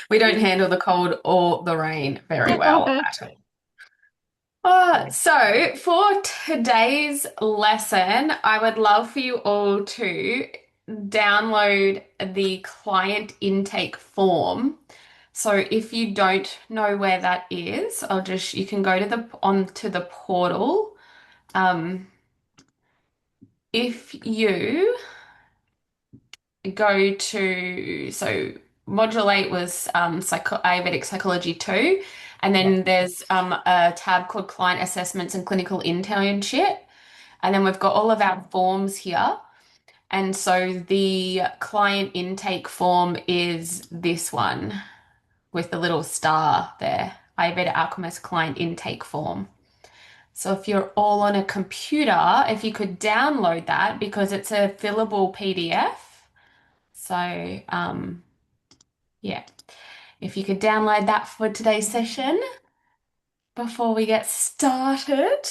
We don't handle the cold or the rain very well at all. So for today's lesson, I would love for you all to download the client intake form. So if you don't know where that is, you can go to onto the portal. Um, if you go to, so module 8 was Ayurvedic Psychology 2, and Yeah. then there's a tab called Client Assessments and Clinical Internship, and then we've got all of our forms here. And so the client intake form is this one with the little star there, Ayurveda Alchemist Client Intake Form. So if you're all on a computer, if you could download that because it's a fillable PDF. So, yeah, if you could download that for today's session before we get started.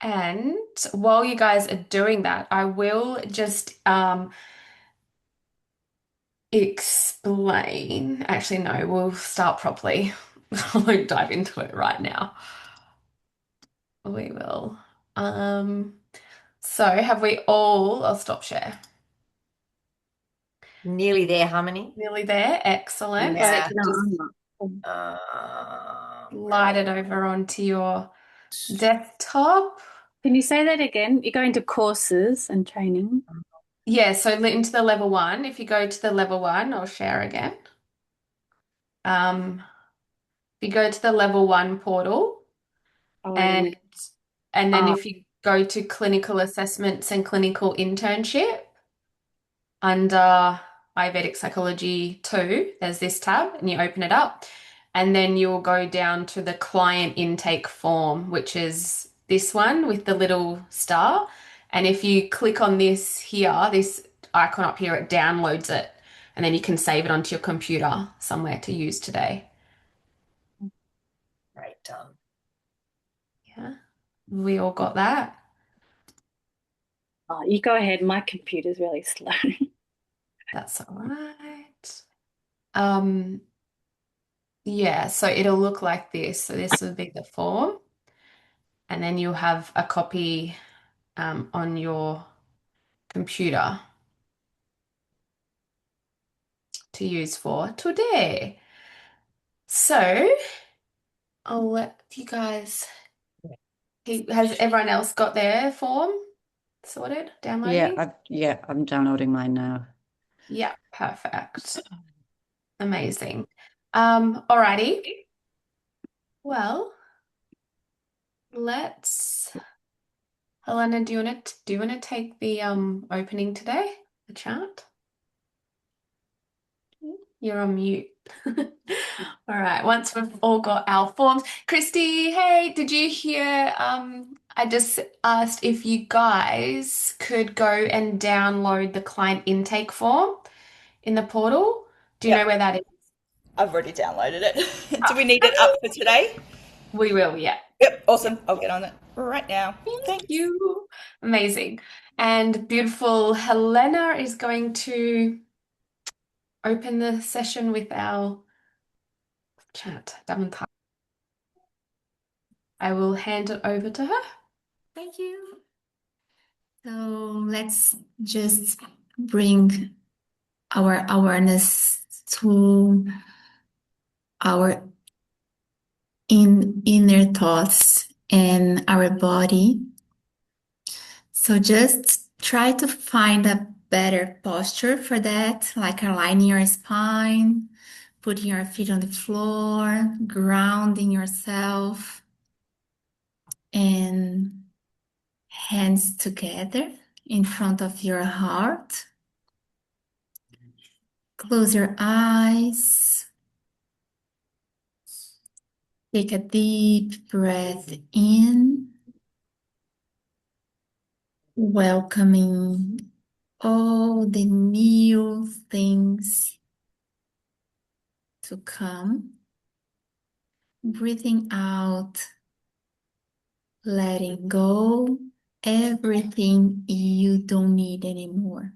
And while you guys are doing that, I will just explain. Actually, no, we'll start properly. I won't dive into it right now. We will. Um, so have we all, I'll stop share. Nearly there, Harmony. Nearly there. Excellent. So Yeah. you just slide it over onto your desktop. Can you say that again? You're going to courses and training. Yeah, so into the level one. If you go to the level one, I'll share again. If you go to the level one portal Oh, and yeah. and then if you go to clinical assessments and clinical internship under Ayurvedic Psychology 2, there's this tab and you open it up. And then you'll go down to the client intake form, which is this one with the little star. And if you click on this here, this icon up here, it downloads it. And then you can save it onto your computer somewhere to use today. Right, done. Yeah. We all got that. Oh, you go ahead. My computer's really slow. That's all right. Um, yeah, so it'll look like this. So this will be the form. And then you'll have a copy on your computer to use for today. So I'll let you guys. Has everyone else got their form sorted, downloading? I'm downloading mine now. Yeah, perfect. Amazing. Alrighty. Well, let's. Helena, do you want to take the opening today? The chant? You're on mute. All right, once we've all got our forms. Christy, hey, did you hear? I just asked if you guys could go and download the client intake form in the portal. Do you know Yep, where that is? I've already downloaded it. Do Oh, we need it up for today? we will, yeah. Yep, awesome. I'll get on it right now. Thank Thanks. you. Amazing. And beautiful Helena is going to open the session with our chat. I will hand it over to her. Thank you. So let's just bring our awareness to our inner thoughts and our body. So just try to find a better posture for that, like aligning your spine, putting your feet on the floor, grounding yourself, and hands together in front of your heart. Close your eyes. Take a deep breath in, welcoming all the new things to come. Breathing out, letting go everything you don't need anymore.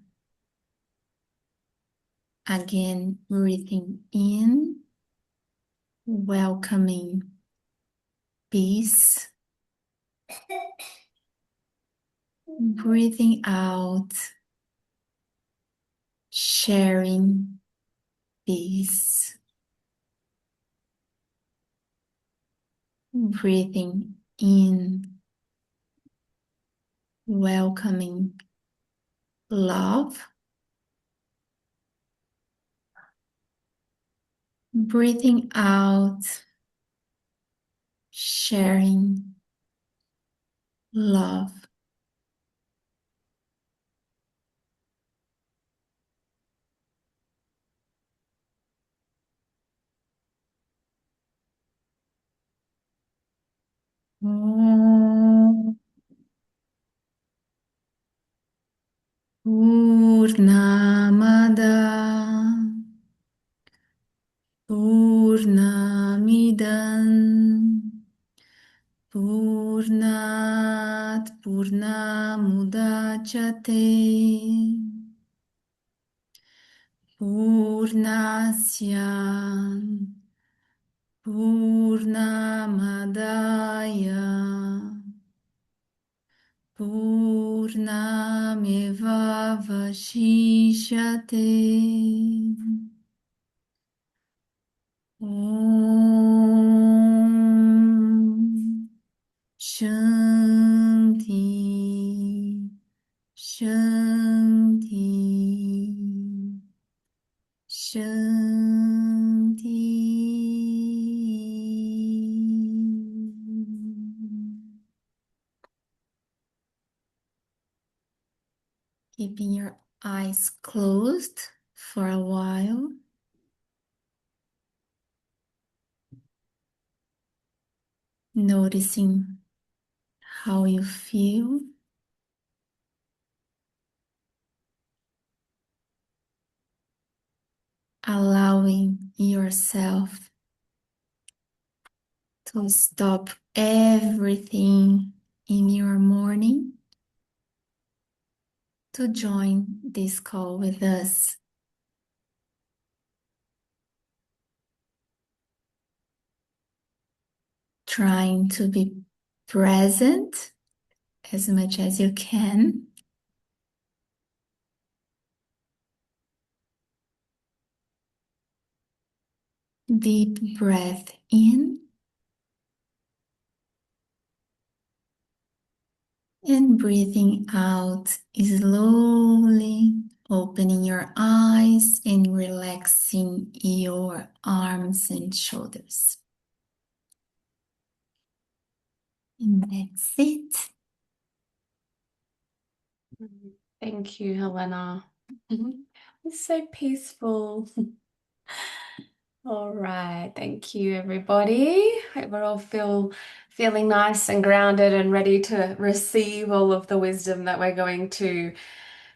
Again, breathing in, welcoming peace. Breathing out, sharing peace. Breathing in, welcoming love. Breathing out, sharing love. Om Purnamada Purnamidam Purnat Purnamudachyate Purnasya Purnamadaya Purnameva Vashishyate. Om Shanti Shanti Shanti. Keeping your eyes closed for a while. Noticing how you feel. Allowing yourself to stop everything in your morning to join this call with us. Trying to be present as much as you can. Deep breath in and breathing out slowly, opening your eyes and relaxing your arms and shoulders. And that's it. Thank you, Helena. It's so peaceful. All right, thank you, everybody. Hope we're all feeling nice and grounded and ready to receive all of the wisdom that we're going to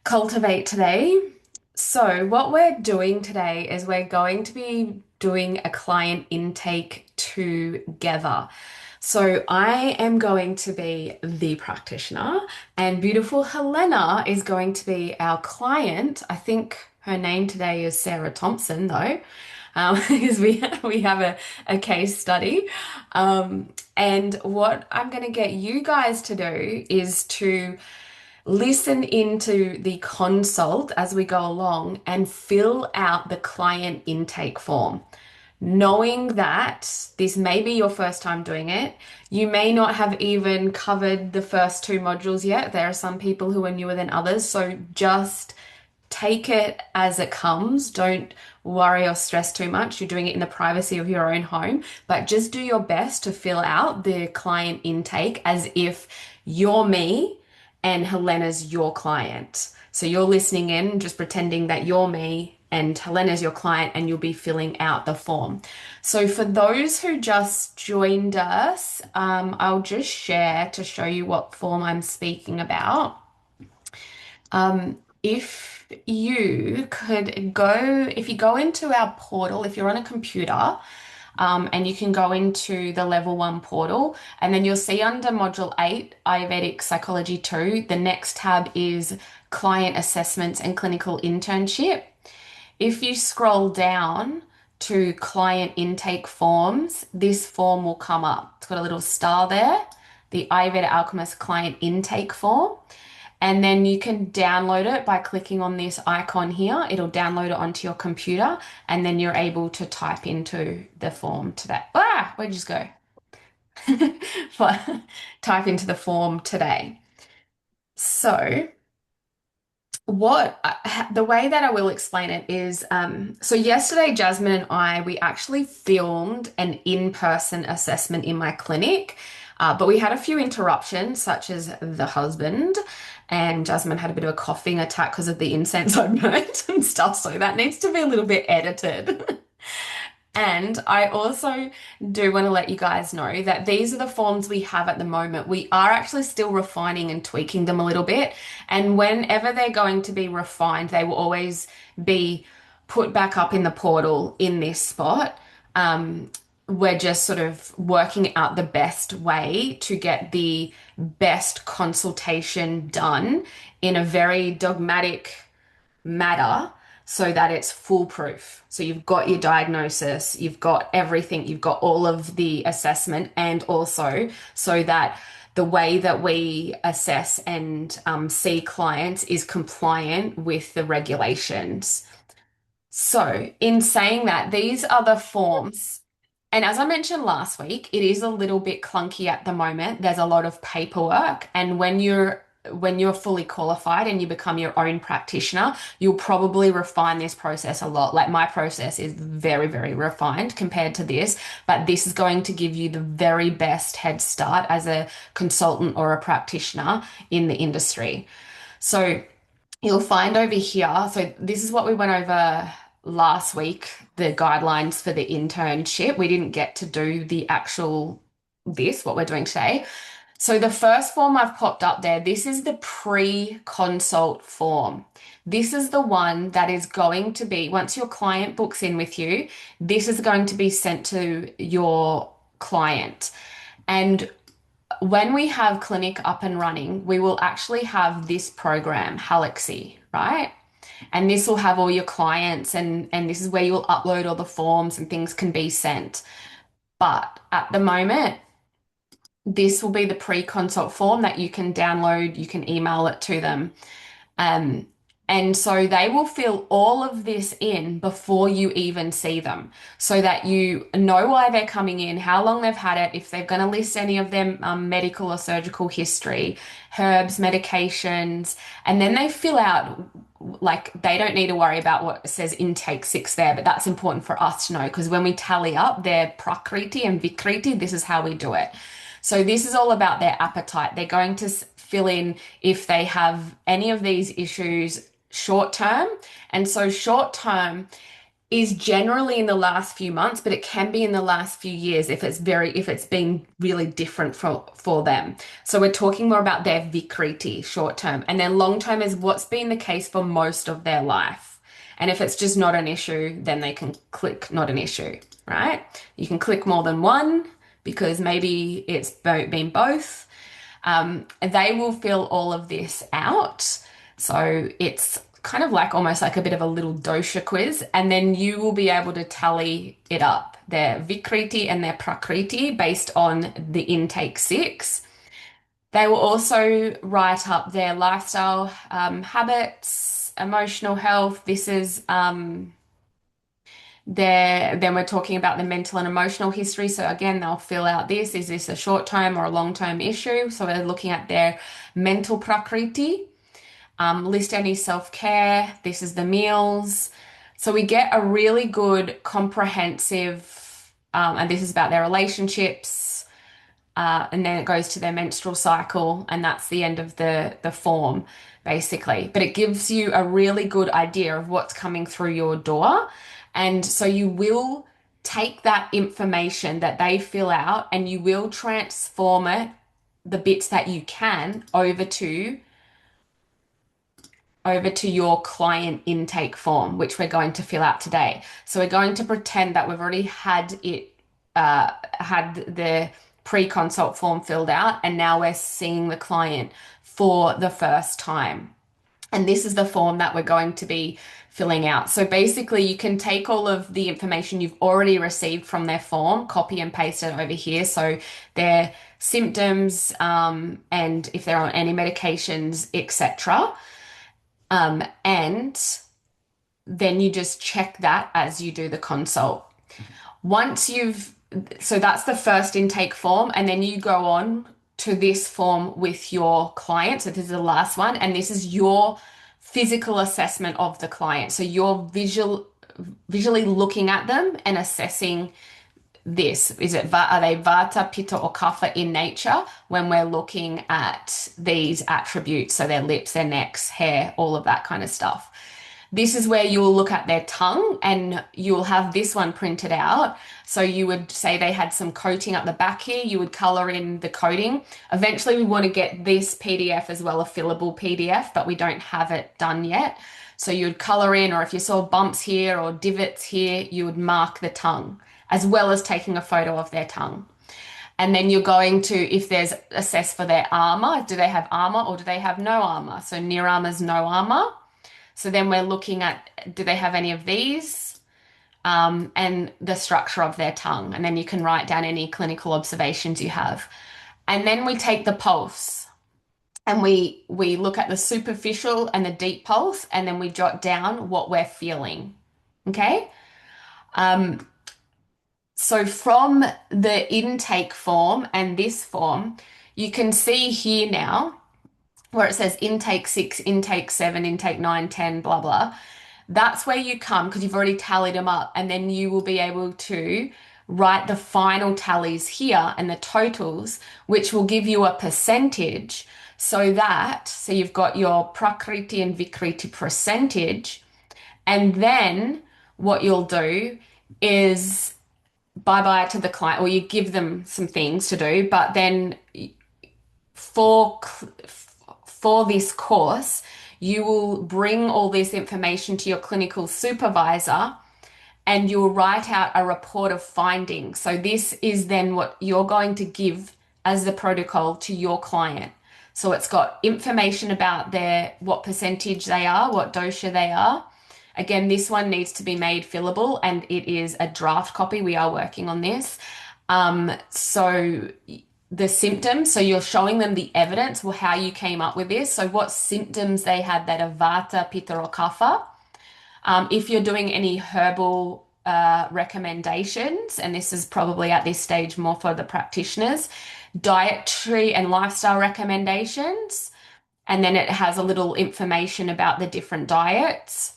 cultivate today. So, what we're doing today is we're going to be doing a client intake together. So, I am going to be the practitioner, and beautiful Helena is going to be our client. I think her name today is Sarah Thompson, though, because we have a case study. And what I'm going to get you guys to do is to listen into the consult as we go along and fill out the client intake form. Knowing that this may be your first time doing it, you may not have even covered the first two modules yet. There are some people who are newer than others, so just take it as it comes. Don't worry or stress too much. You're doing it in the privacy of your own home, but just do your best to fill out the client intake as if you're me and Helena's your client. So you're listening in, just pretending that you're me and Helena's your client, and you'll be filling out the form. So for those who just joined us, I'll just share to show you what form I'm speaking about. If you go into our portal, if you're on a computer, and you can go into the level 1 portal, and then you'll see under module 8, Ayurvedic Psychology 2, the next tab is Client Assessments and Clinical Internship. if you scroll down to client intake forms, this form will come up. It's got a little star there, the Ayurveda Alchemist client intake form. And then you can download it by clicking on this icon here. It'll download it onto your computer, and then you're able to type into the form today. Where'd you just go? Type into the form today. So the way that I will explain it is, so yesterday, Jasmine and we actually filmed an in-person assessment in my clinic, but we had a few interruptions, such as the husband, and Jasmine had a bit of a coughing attack because of the incense I burnt and stuff, so that needs to be a little bit edited. And I also do want to let you guys know that these are the forms we have at the moment. We are actually still refining and tweaking them a little bit. And whenever they're going to be refined, they will always be put back up in the portal in this spot. We're just sort of working out the best way to get the best consultation done in a very dogmatic matter so that it's foolproof. So you've got your diagnosis, you've got everything, you've got all of the assessment, and also so that the way that we assess and see clients is compliant with the regulations. So, in saying that, these are the forms. And as I mentioned last week, it is a little bit clunky at the moment. There's a lot of paperwork, and when you're fully qualified and you become your own practitioner, you'll probably refine this process a lot. Like my process is very, very refined compared to this, but this is going to give you the very best head start as a consultant or a practitioner in the industry. So you'll find over here, so this is what we went over last week, the guidelines for the internship. We didn't get to do the actual what we're doing today. So the first form I've popped up there, this is the pre-consult form. This is the one that is going to be, once your client books in with you, this is going to be sent to your client. And when we have clinic up and running, we will actually have this program, Halexy, right? And this will have all your clients, and this is where you'll upload all the forms and things can be sent. But at the moment, this will be the pre-consult form that you can download, you can email it to them. And so they will fill all of this in before you even see them so that you know why they're coming in, how long they've had it, if they're going to list any of their medical or surgical history, herbs, medications, and then they fill out, like they don't need to worry about what says intake 6 there, but that's important for us to know because when we tally up their prakriti and vikriti, this is how we do it. So this is all about their appetite. They're going to fill in if they have any of these issues short term. And so short term is generally in the last few months, but it can be in the last few years if it's been really different for them. So we're talking more about their vikriti short term. And then long term is what's been the case for most of their life. And if it's just not an issue, then they can click not an issue, right? You can click more than one because maybe it's been both. They will fill all of this out. So it's kind of like almost like a bit of a little dosha quiz. And then you will be able to tally it up, their Vikriti and their Prakriti based on the intake 6. They will also write up their lifestyle habits, emotional health. This is then we're talking about the mental and emotional history. So again, they'll fill out this. Is this a short-term or a long-term issue? So we're looking at their mental prakriti. List any self-care. This is the meals. So we get a really good comprehensive, and this is about their relationships. And then it goes to their menstrual cycle, and that's the end of the form, basically. But it gives you a really good idea of what's coming through your door. And so you will take that information that they fill out and you will transform it, the bits that you can, over to your client intake form, which we're going to fill out today. So we're going to pretend that we've already had the pre-consult form filled out, and now we're seeing the client for the first time. And this is the form that we're going to be filling out. So basically, you can take all of the information you've already received from their form, copy and paste it over here. So their symptoms, and if they're on any medications, etc. And then you just check that as you do the consult. So that's the first intake form, and then you go on to this form with your client. So this is the last one, and this is your physical assessment of the client. So you're visually looking at them and assessing this. Are they Vata, Pitta, or Kapha in nature when we're looking at these attributes? So their lips, their necks, hair, all of that kind of stuff. This is where you'll look at their tongue and you'll have this one printed out. So you would say they had some coating up the back here. You would color in the coating. Eventually, we want to get this PDF as well, a fillable PDF, but we don't have it done yet. So you would color in, or if you saw bumps here or divots here, you would mark the tongue, as well as taking a photo of their tongue. And then you're going to, if there's assess for their armor, do they have armor or do they have no armor? So near armor's no armor. So then we're looking at, do they have any of these? And the structure of their tongue. And then you can write down any clinical observations you have. And then we take the pulse and we look at the superficial and the deep pulse, and then we jot down what we're feeling. Okay? So from the intake form and this form, you can see here now where it says intake 6, intake 7, intake 9, 10, blah, blah. That's where you come because you've already tallied them up, and then you will be able to write the final tallies here and the totals, which will give you a percentage so you've got your Prakriti and Vikriti percentage, and then what you'll do is bye-bye to the client, or you give them some things to do, but then for this course, you will bring all this information to your clinical supervisor and you'll write out a report of findings. So this is then what you're going to give as the protocol to your client. So it's got information about what percentage they are, what dosha they are. Again, this one needs to be made fillable, and it is a draft copy. We are working on this. So the symptoms, so you're showing them the evidence, how you came up with this. So what symptoms they had that are Vata, Pitta, or Kapha. If you're doing any herbal recommendations, and this is probably at this stage more for the practitioners, dietary and lifestyle recommendations, and then it has a little information about the different diets.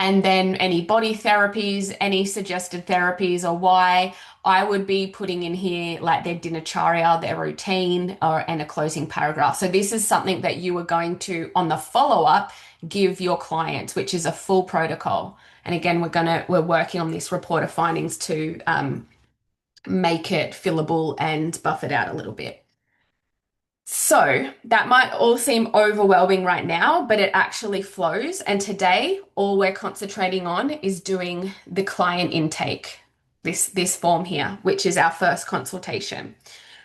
And then any body therapies, any suggested therapies, or why. I would be putting in here like their dinacharya, their routine, and a closing paragraph. So this is something that you are going to, on the follow-up, give your clients, which is a full protocol. And again, we're working on this report of findings to make it fillable and buff it out a little bit. So that might all seem overwhelming right now, but it actually flows. And today, all we're concentrating on is doing the client intake, this form here, which is our first consultation.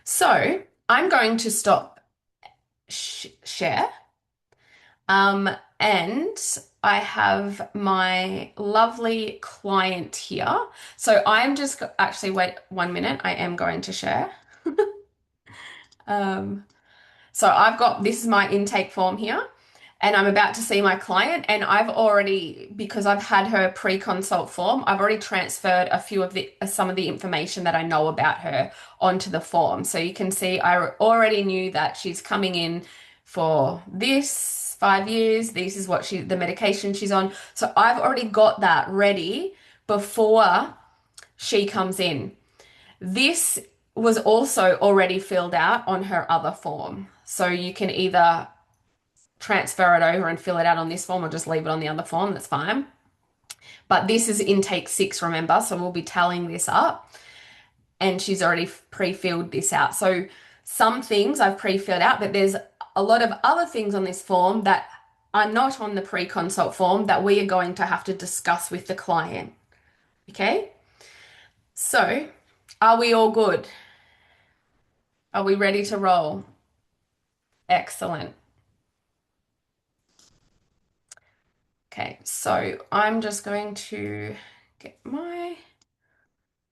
So I'm going to stop share. And I have my lovely client here. So I'm just actually, wait 1 minute. I am going to share. So this is my intake form here, and I'm about to see my client, and because I've had her pre-consult form, I've already transferred some of the information that I know about her onto the form. So you can see I already knew that she's coming in for this 5 years. This is the medication she's on. So I've already got that ready before she comes in. This was also already filled out on her other form. So you can either transfer it over and fill it out on this form or just leave it on the other form, that's fine. But this is intake 6, remember, so we'll be tallying this up. And she's already pre-filled this out. So some things I've pre-filled out, but there's a lot of other things on this form that are not on the pre-consult form that we are going to have to discuss with the client. Okay? So, are we all good? Are we ready to roll? Excellent. Okay, so I'm just going to get my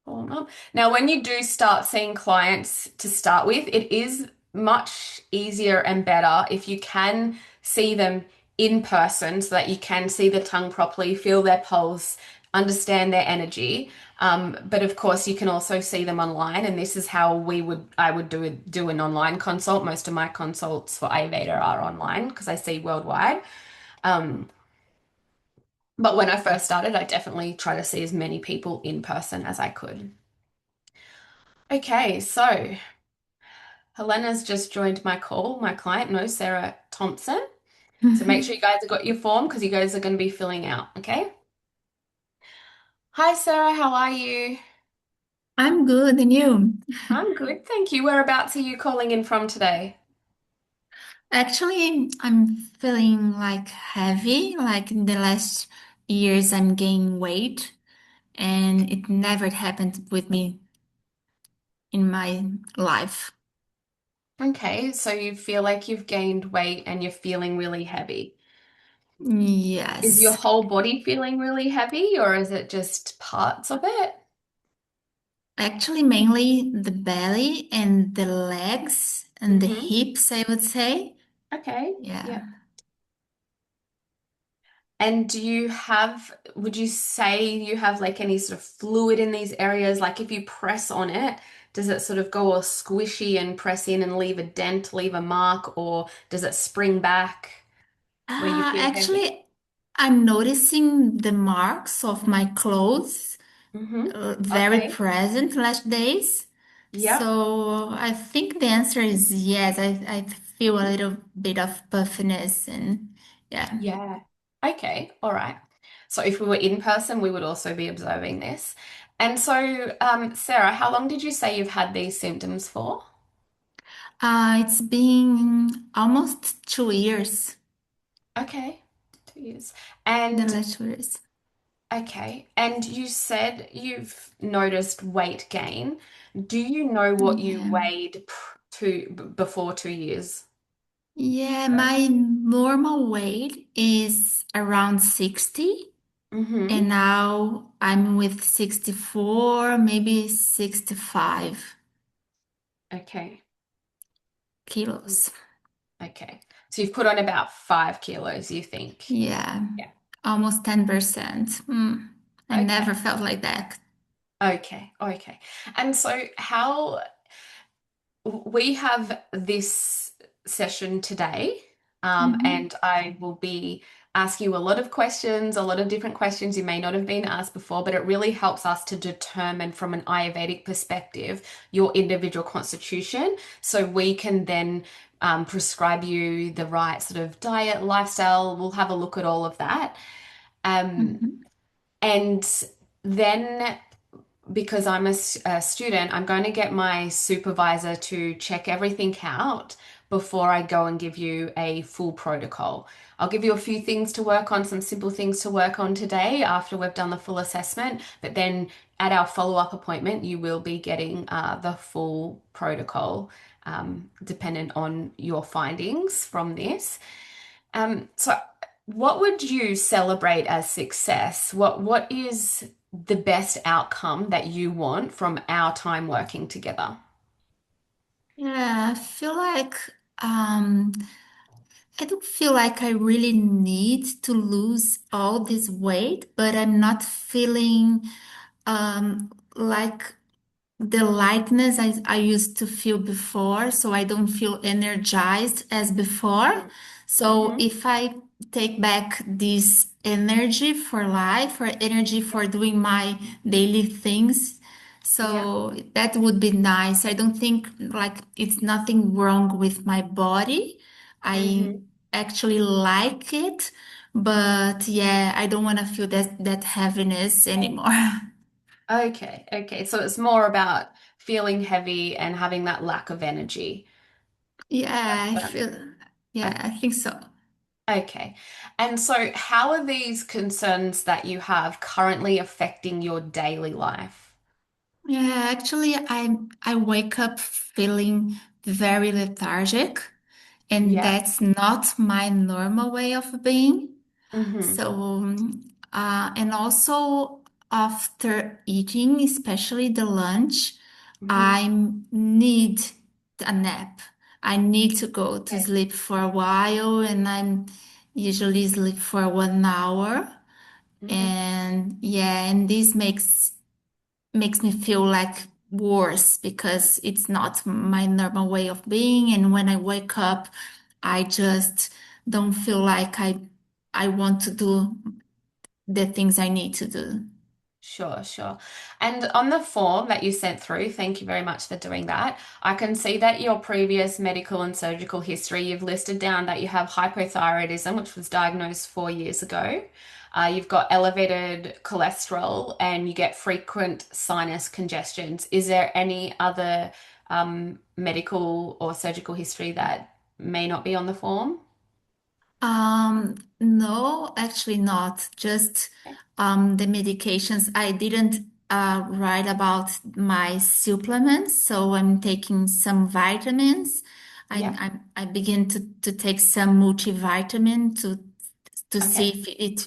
form up. Now, when you do start seeing clients to start with, it is much easier and better if you can see them in person so that you can see the tongue properly, feel their pulse, understand their energy. But of course, you can also see them online, and this is how I would do an online consult. Most of my consults for Ayurveda are online because I see worldwide. Um, but when I first started, I definitely try to see as many people in person as I could. Okay, so Helena's just joined my call. My client knows Sarah Thompson. So make sure you guys have got your form because you guys are going to be filling out, okay? Hi, Sarah, how are you? I'm good, and you? I'm good, thank you. Whereabouts are you calling in from today? Actually, I'm feeling like heavy, like in the last years I'm gaining weight, and it never happened with me in my life. Okay, so you feel like you've gained weight and you're feeling really heavy. Is your Yes. whole body feeling really heavy or is it just parts of it? Actually, mainly the belly and the legs and the Mm-hmm. hips, I would say. Okay. Yeah. Yep. And would you say you have like any sort of fluid in these areas? Like if you press on it, does it sort of go all squishy and press in and leave a dent, leave a mark, or does it spring back where you feel heavy? Actually, I'm noticing the marks of my clothes Mm-hmm. very Okay. present last days. Yep. So I think the answer is yes. I feel a little bit of puffiness and yeah. Yeah. Okay. All right. So if we were in person, we would also be observing this. And so, Sarah, how long did you say you've had these symptoms for? It's been almost 2 years, Okay. 2 years. the And last 2 years. okay. And you said you've noticed weight gain. Do you know what you Yeah. weighed before 2 years? Yeah, my normal weight is around 60, Mm-hmm. and now I'm with 64, maybe 65 Okay. kilos. Okay. So you've put on about 5 kilos, you think? Yeah, Yeah. almost 10%. I never Okay. felt like that. Okay. Okay. And so how we have this session today, Mhm. and I will be asking you a lot of questions, a lot of different questions you may not have been asked before, but it really helps us to determine from an Ayurvedic perspective your individual constitution. So we can then prescribe you the right sort of diet, lifestyle. We'll have a look at all of that. Um, Mhm. and then because I'm a student, I'm going to get my supervisor to check everything out before I go and give you a full protocol. I'll give you a few things to work on, some simple things to work on today after we've done the full assessment, but then at our follow-up appointment, you will be getting the full protocol dependent on your findings from this. So what would you celebrate as success? What is the best outcome that you want from our time working together? Yeah, I feel like um, I don't feel like I really need to lose all this weight, but I'm not feeling like the lightness I used to feel before, so I don't feel energized as before. So Mm-hmm. if I take back this energy for life or energy for doing my daily things, Yeah. so that would be nice. I don't think like it's nothing wrong with my body. I Mm-hmm. actually like it, but yeah, I don't want to feel that heaviness anymore. Okay, okay. So it's more about feeling heavy and having that lack of energy. Yeah, I Um, feel, yeah, I think so. Okay. And so how are these concerns that you have currently affecting your daily life? Yeah, actually, I wake up feeling very lethargic, and Yeah. that's not my normal way of being. Mm-hmm. So, and also after eating, especially the lunch, Mm-hmm. I need a nap. I need to go to Okay. sleep for a while, and I'm usually sleep for 1 hour. Mm-hmm. And yeah, and this makes me feel like worse because it's not my normal way of being. And when I wake up, I just don't feel like I want to do the things I need to do. Sure, sure. And on the form that you sent through, thank you very much for doing that. I can see that your previous medical and surgical history, you've listed down that you have hypothyroidism, which was diagnosed 4 years ago. You've got elevated cholesterol and you get frequent sinus congestions. Is there any other medical or surgical history that may not be on the form? No, actually not. Just the medications. I didn't write about my supplements, so I'm taking some vitamins. Yeah. I begin to take some multivitamin to see Okay.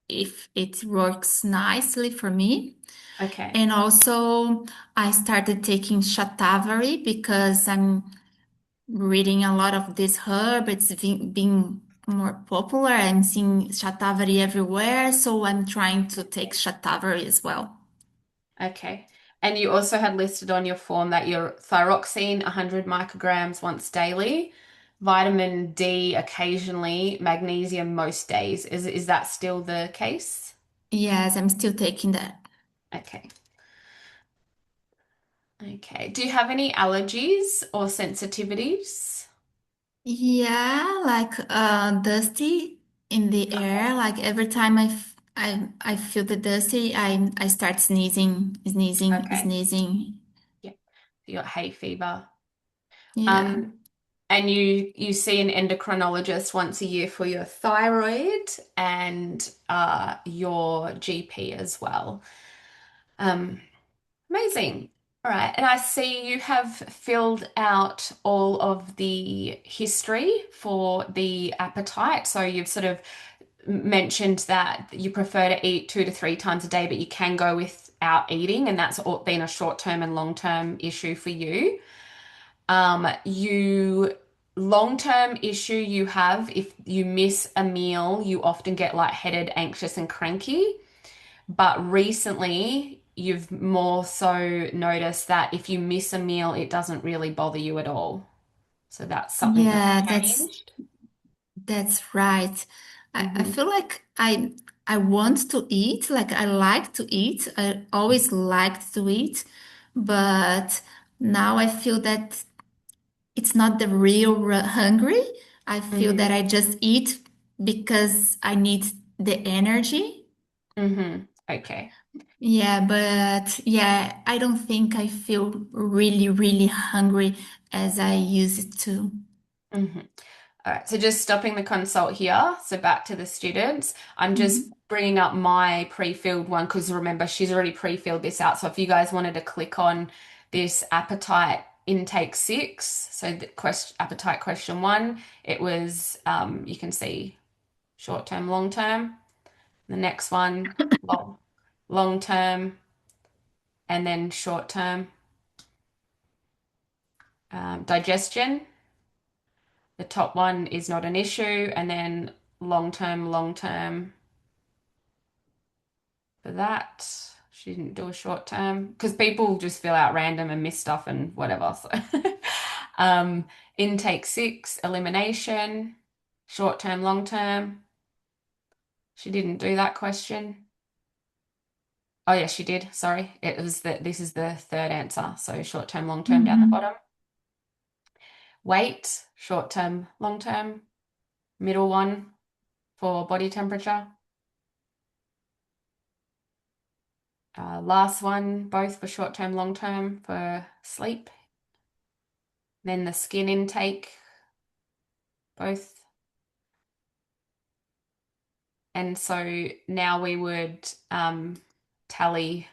if it works nicely for me. Okay. And also I started taking Shatavari because I'm reading a lot of this herb. It's being more popular. I'm seeing Shatavari everywhere, so I'm trying to take Shatavari as well. Okay. And you also had listed on your form that your thyroxine 100 micrograms once daily, vitamin D occasionally, magnesium most days. Is that still the case? Yes, I'm still taking that. Okay. Okay. Do you have any allergies or sensitivities? Yeah, like dusty in the Okay. air. Like every time I feel the dusty, I start sneezing, sneezing, Okay. sneezing. Yeah. You got hay fever. Yeah. Um, and you see an endocrinologist once a year for your thyroid and your GP as well. Um, Amazing. All right. And I see you have filled out all of the history for the appetite. So you've sort of mentioned that you prefer to eat 2 to 3 times a day, but you can go without eating, and that's been a short-term and long-term issue for you. You long-term issue you have if you miss a meal, you often get lightheaded, anxious, and cranky. But recently, you've more so noticed that if you miss a meal, it doesn't really bother you at all. So that's something that's Yeah, changed. that's right. I Hmm. feel like I want to eat, like I like to eat. I always liked to eat, but now I feel that it's not the real hungry. I feel that Hmm. I just eat because I need the energy. Hmm. Okay. Yeah, but yeah, I don't think I feel really, really hungry as I used to. Hmm. All right. So just stopping the consult here. So back to the students. I'm just Mhm. bringing up my pre-filled one because remember, she's already pre-filled this out. So if you guys wanted to click on this appetite intake 6, so the appetite question 1, it was, you can see short term, long term. The next one, long term, and then short term. Digestion. The top one is not an issue, and then long term for that. She didn't do a short term because people just fill out random and miss stuff and whatever. So, um, intake 6, elimination, short term, long term. She didn't do that question. Oh, yes, she did. Sorry. It was this is the third answer. So short term, long term down the Mhm. bottom. Weight, short term, long term. Middle one for body temperature. Last one, both for short term, long term for sleep. Then the skin intake, both. And so now we would tally,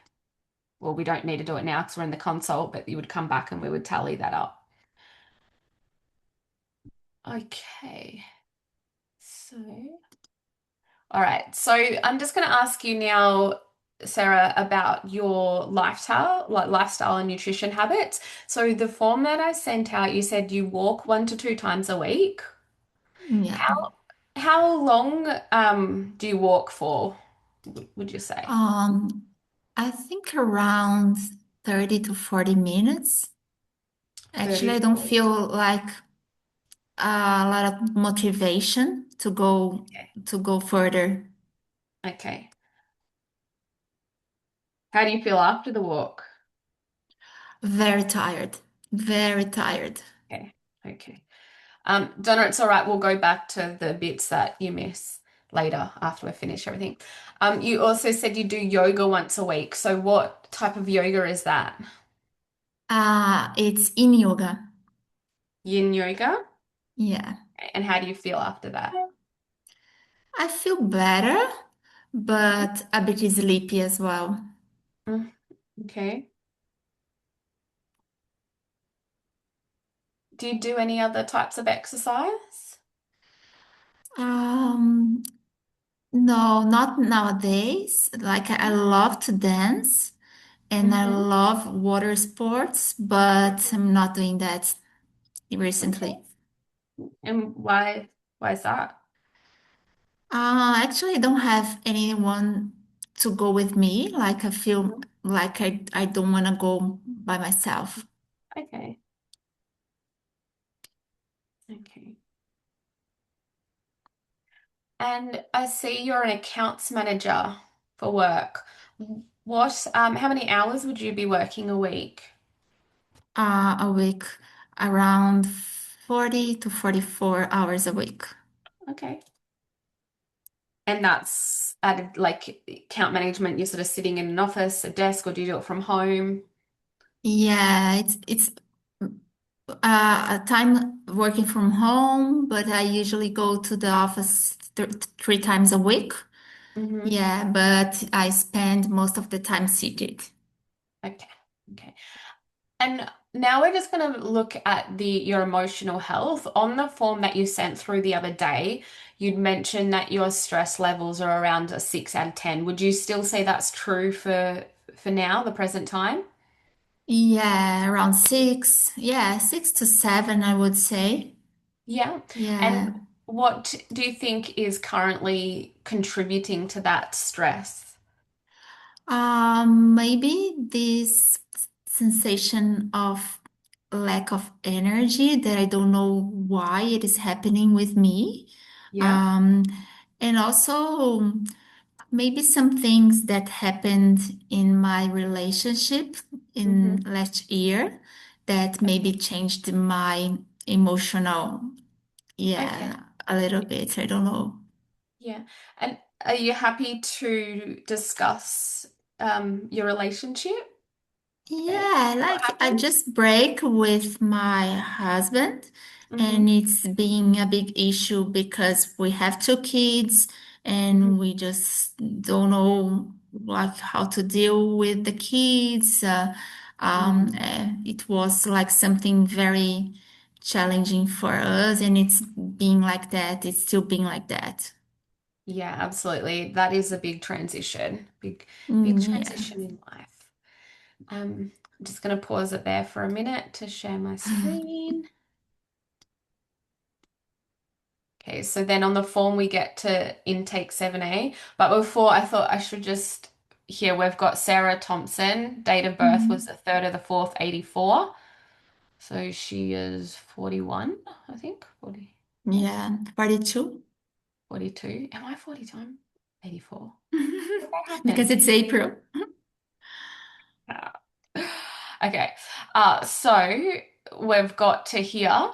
well, we don't need to do it now because we're in the consult, but you would come back and we would tally that up. Okay, so All right. So I'm just going to ask you now, Sarah, about your lifestyle and nutrition habits. So the form that I sent out, you said you walk 1 to 2 times a week. Yeah. How long do you walk for, would you say? Um, I think around 30 to 40 minutes. Actually, 30 I to don't 40. feel like a lot of motivation Okay. to go further. Okay. How do you feel after the walk? Very tired. Very tired. Okay. Okay. Donna, it's all right. We'll go back to the bits that you miss later after we finish everything. You also said you do yoga once a week. So what type of yoga is that? It's in yoga. Yin yoga? Yeah. And how do you feel after that? I feel better, but a bit sleepy as well. Mm, okay. Do you do any other types of exercise? Um, no, not nowadays. Like I love to dance and I Mm-hmm. love water sports, but I'm not doing that Okay. recently. And why is that? Actually, I don't have anyone to go with me. Like I feel Mhm. like I don't want to go by myself. Okay. Okay. And I see you're an accounts manager for work. How many hours would you be working a week? A week, around 40 to 44 hours a week. Okay. And that's at like account management, you're sort of sitting in an office, a desk, or do you do it from home? Yeah, it's a time working from home, but I usually go to the office th 3 times a week. Mm-hmm. Yeah, but I spend most of the time seated. Okay. Okay. And now we're just going to look at your emotional health. On the form that you sent through the other day, you'd mentioned that your stress levels are around a 6 out of 10. Would you still say that's true for now, the present time? Yeah, around six. Yeah, 6 to 7, I would say. Yeah. And Yeah. what do you think is currently contributing to that stress? Maybe this sensation of lack of energy that I don't know why it is happening with me. Yeah. Um, and also maybe some things that happened in my relationship Mm-hmm. in last year that maybe Okay. changed my emotional, Okay. yeah, a little bit. I don't know. Yeah. And are you happy to discuss your relationship and Yeah, what like I happened? just break with my husband, Mm-hmm. and it's being a big issue because we have 2 kids Mm-hmm. and we just don't know like how to deal with the kids. It was like something very challenging for us, and it's being like that. It's still being like that. Yeah, absolutely. That is a big transition. Big Yeah. transition in life. I'm just going to pause it there for a minute to share my screen. Okay, so then on the form we get to intake 7A. But before I thought I should just here we've got Sarah Thompson. Date of birth was Mhm. the 3rd of the 4th, 84. So she is 41, I think. 40. Yes. Yeah, 42. 42. Am I 42? I'm 84. What Because happened? it's April. Ah. Okay. So we've got to here.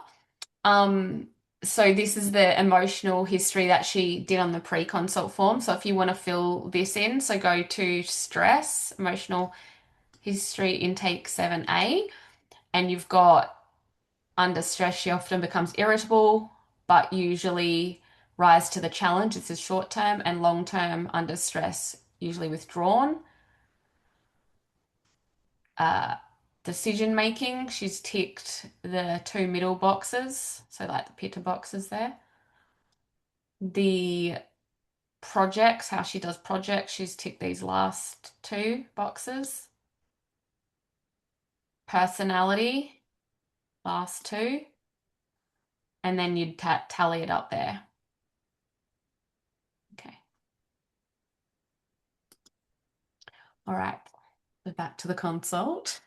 Um, so this is the emotional history that she did on the pre-consult form. So if you want to fill this in, so go to stress, emotional history intake 7A, and you've got under stress, she often becomes irritable, but usually rise to the challenge. This is short term, and long term under stress, usually withdrawn. Uh, Decision making, she's ticked the 2 middle boxes, so like the pitter boxes there. The projects, how she does projects, she's ticked these last two boxes. Personality, last two. And then you'd tally it up there. Okay. All right. We're back to the consult.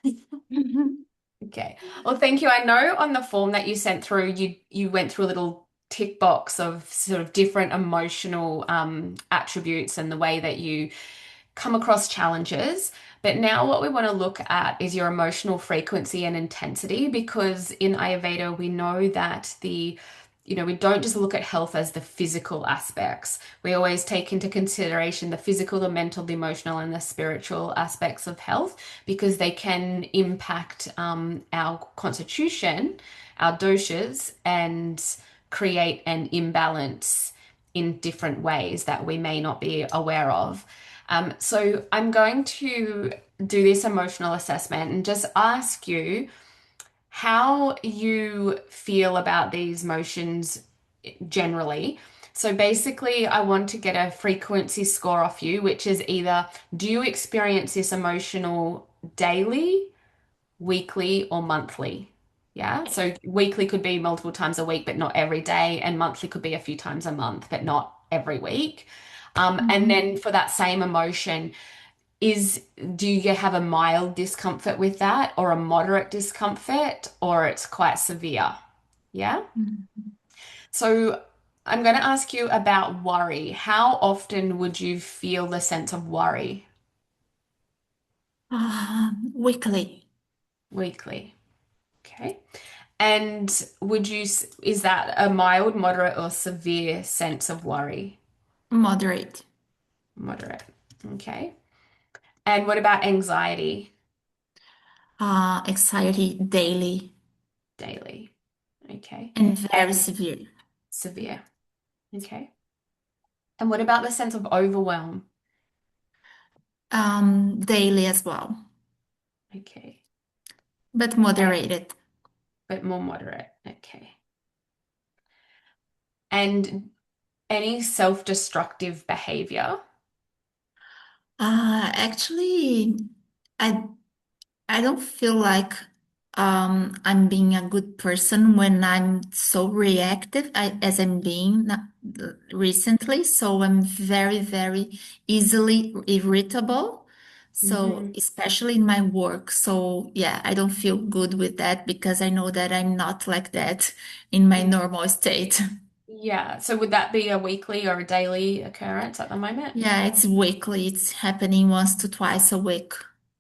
Okay. Well, thank you. I know on the form that you sent through, you went through a little tick box of sort of different emotional attributes and the way that you come across challenges. But now what we want to look at is your emotional frequency and intensity, because in Ayurveda we know that we don't just look at health as the physical aspects. We always take into consideration the physical, the mental, the emotional, and the spiritual aspects of health, because they can impact our constitution, our doshas, and create an imbalance in different ways that we may not be aware of. So I'm going to do this emotional assessment and just ask you how you feel about these motions generally. So basically, I want to get a frequency score off you, which is either do you experience this emotional daily, weekly, or monthly? Yeah. So weekly could be multiple times a week, but not every day. And monthly could be a few times a month, but not every week. And then for that same emotion, do you have a mild discomfort with that, or a moderate discomfort, or it's quite severe? Yeah. So I'm going to ask you about worry. How often would you feel the sense of worry? Weekly, Weekly. Okay. And is that a mild, moderate, or severe sense of worry? moderate, Moderate. Okay. And what about anxiety? anxiety daily, Daily. Okay. and very And severe. severe. Okay. And what about the sense of overwhelm? Daily as well, Okay. but And, moderated. but more moderate. Okay. And any self-destructive behavior? Actually, I I don't feel like I'm being a good person when I'm so reactive as I'm being recently. So I'm very, very easily irritable. So Hmm. especially in my work. So yeah, I don't feel good with that because I know that I'm not like that in my normal state. Yeah. So would that be a weekly or a daily occurrence at the moment? Yeah, it's weekly. It's happening once to twice a week.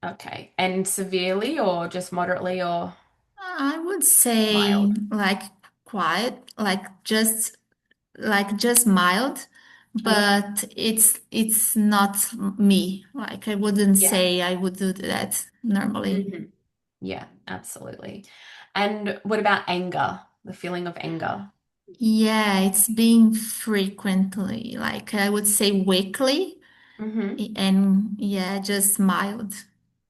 Okay. And severely or just moderately or I would say mild? like quiet, like just mild, Okay. but it's not me. Like I wouldn't Yeah. say I would do that normally. Hmm. Yeah, absolutely. And what about anger? The feeling of anger? Yeah, it's being frequently, like I would say weekly, Hmm. and yeah, just mild.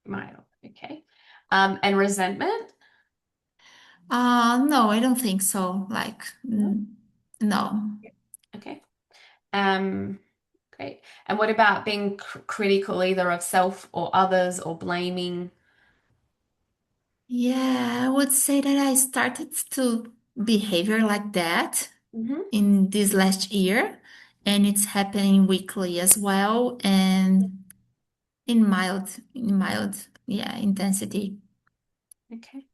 Mild. Okay. And resentment? No, I don't think so. Like, No. no. Okay. Um, Great. And what about being critical either of self or others or blaming? Yeah, I would say that I started to behavior like that Hmm. in this last year, and it's happening weekly as well, and in mild, yeah, intensity. Okay.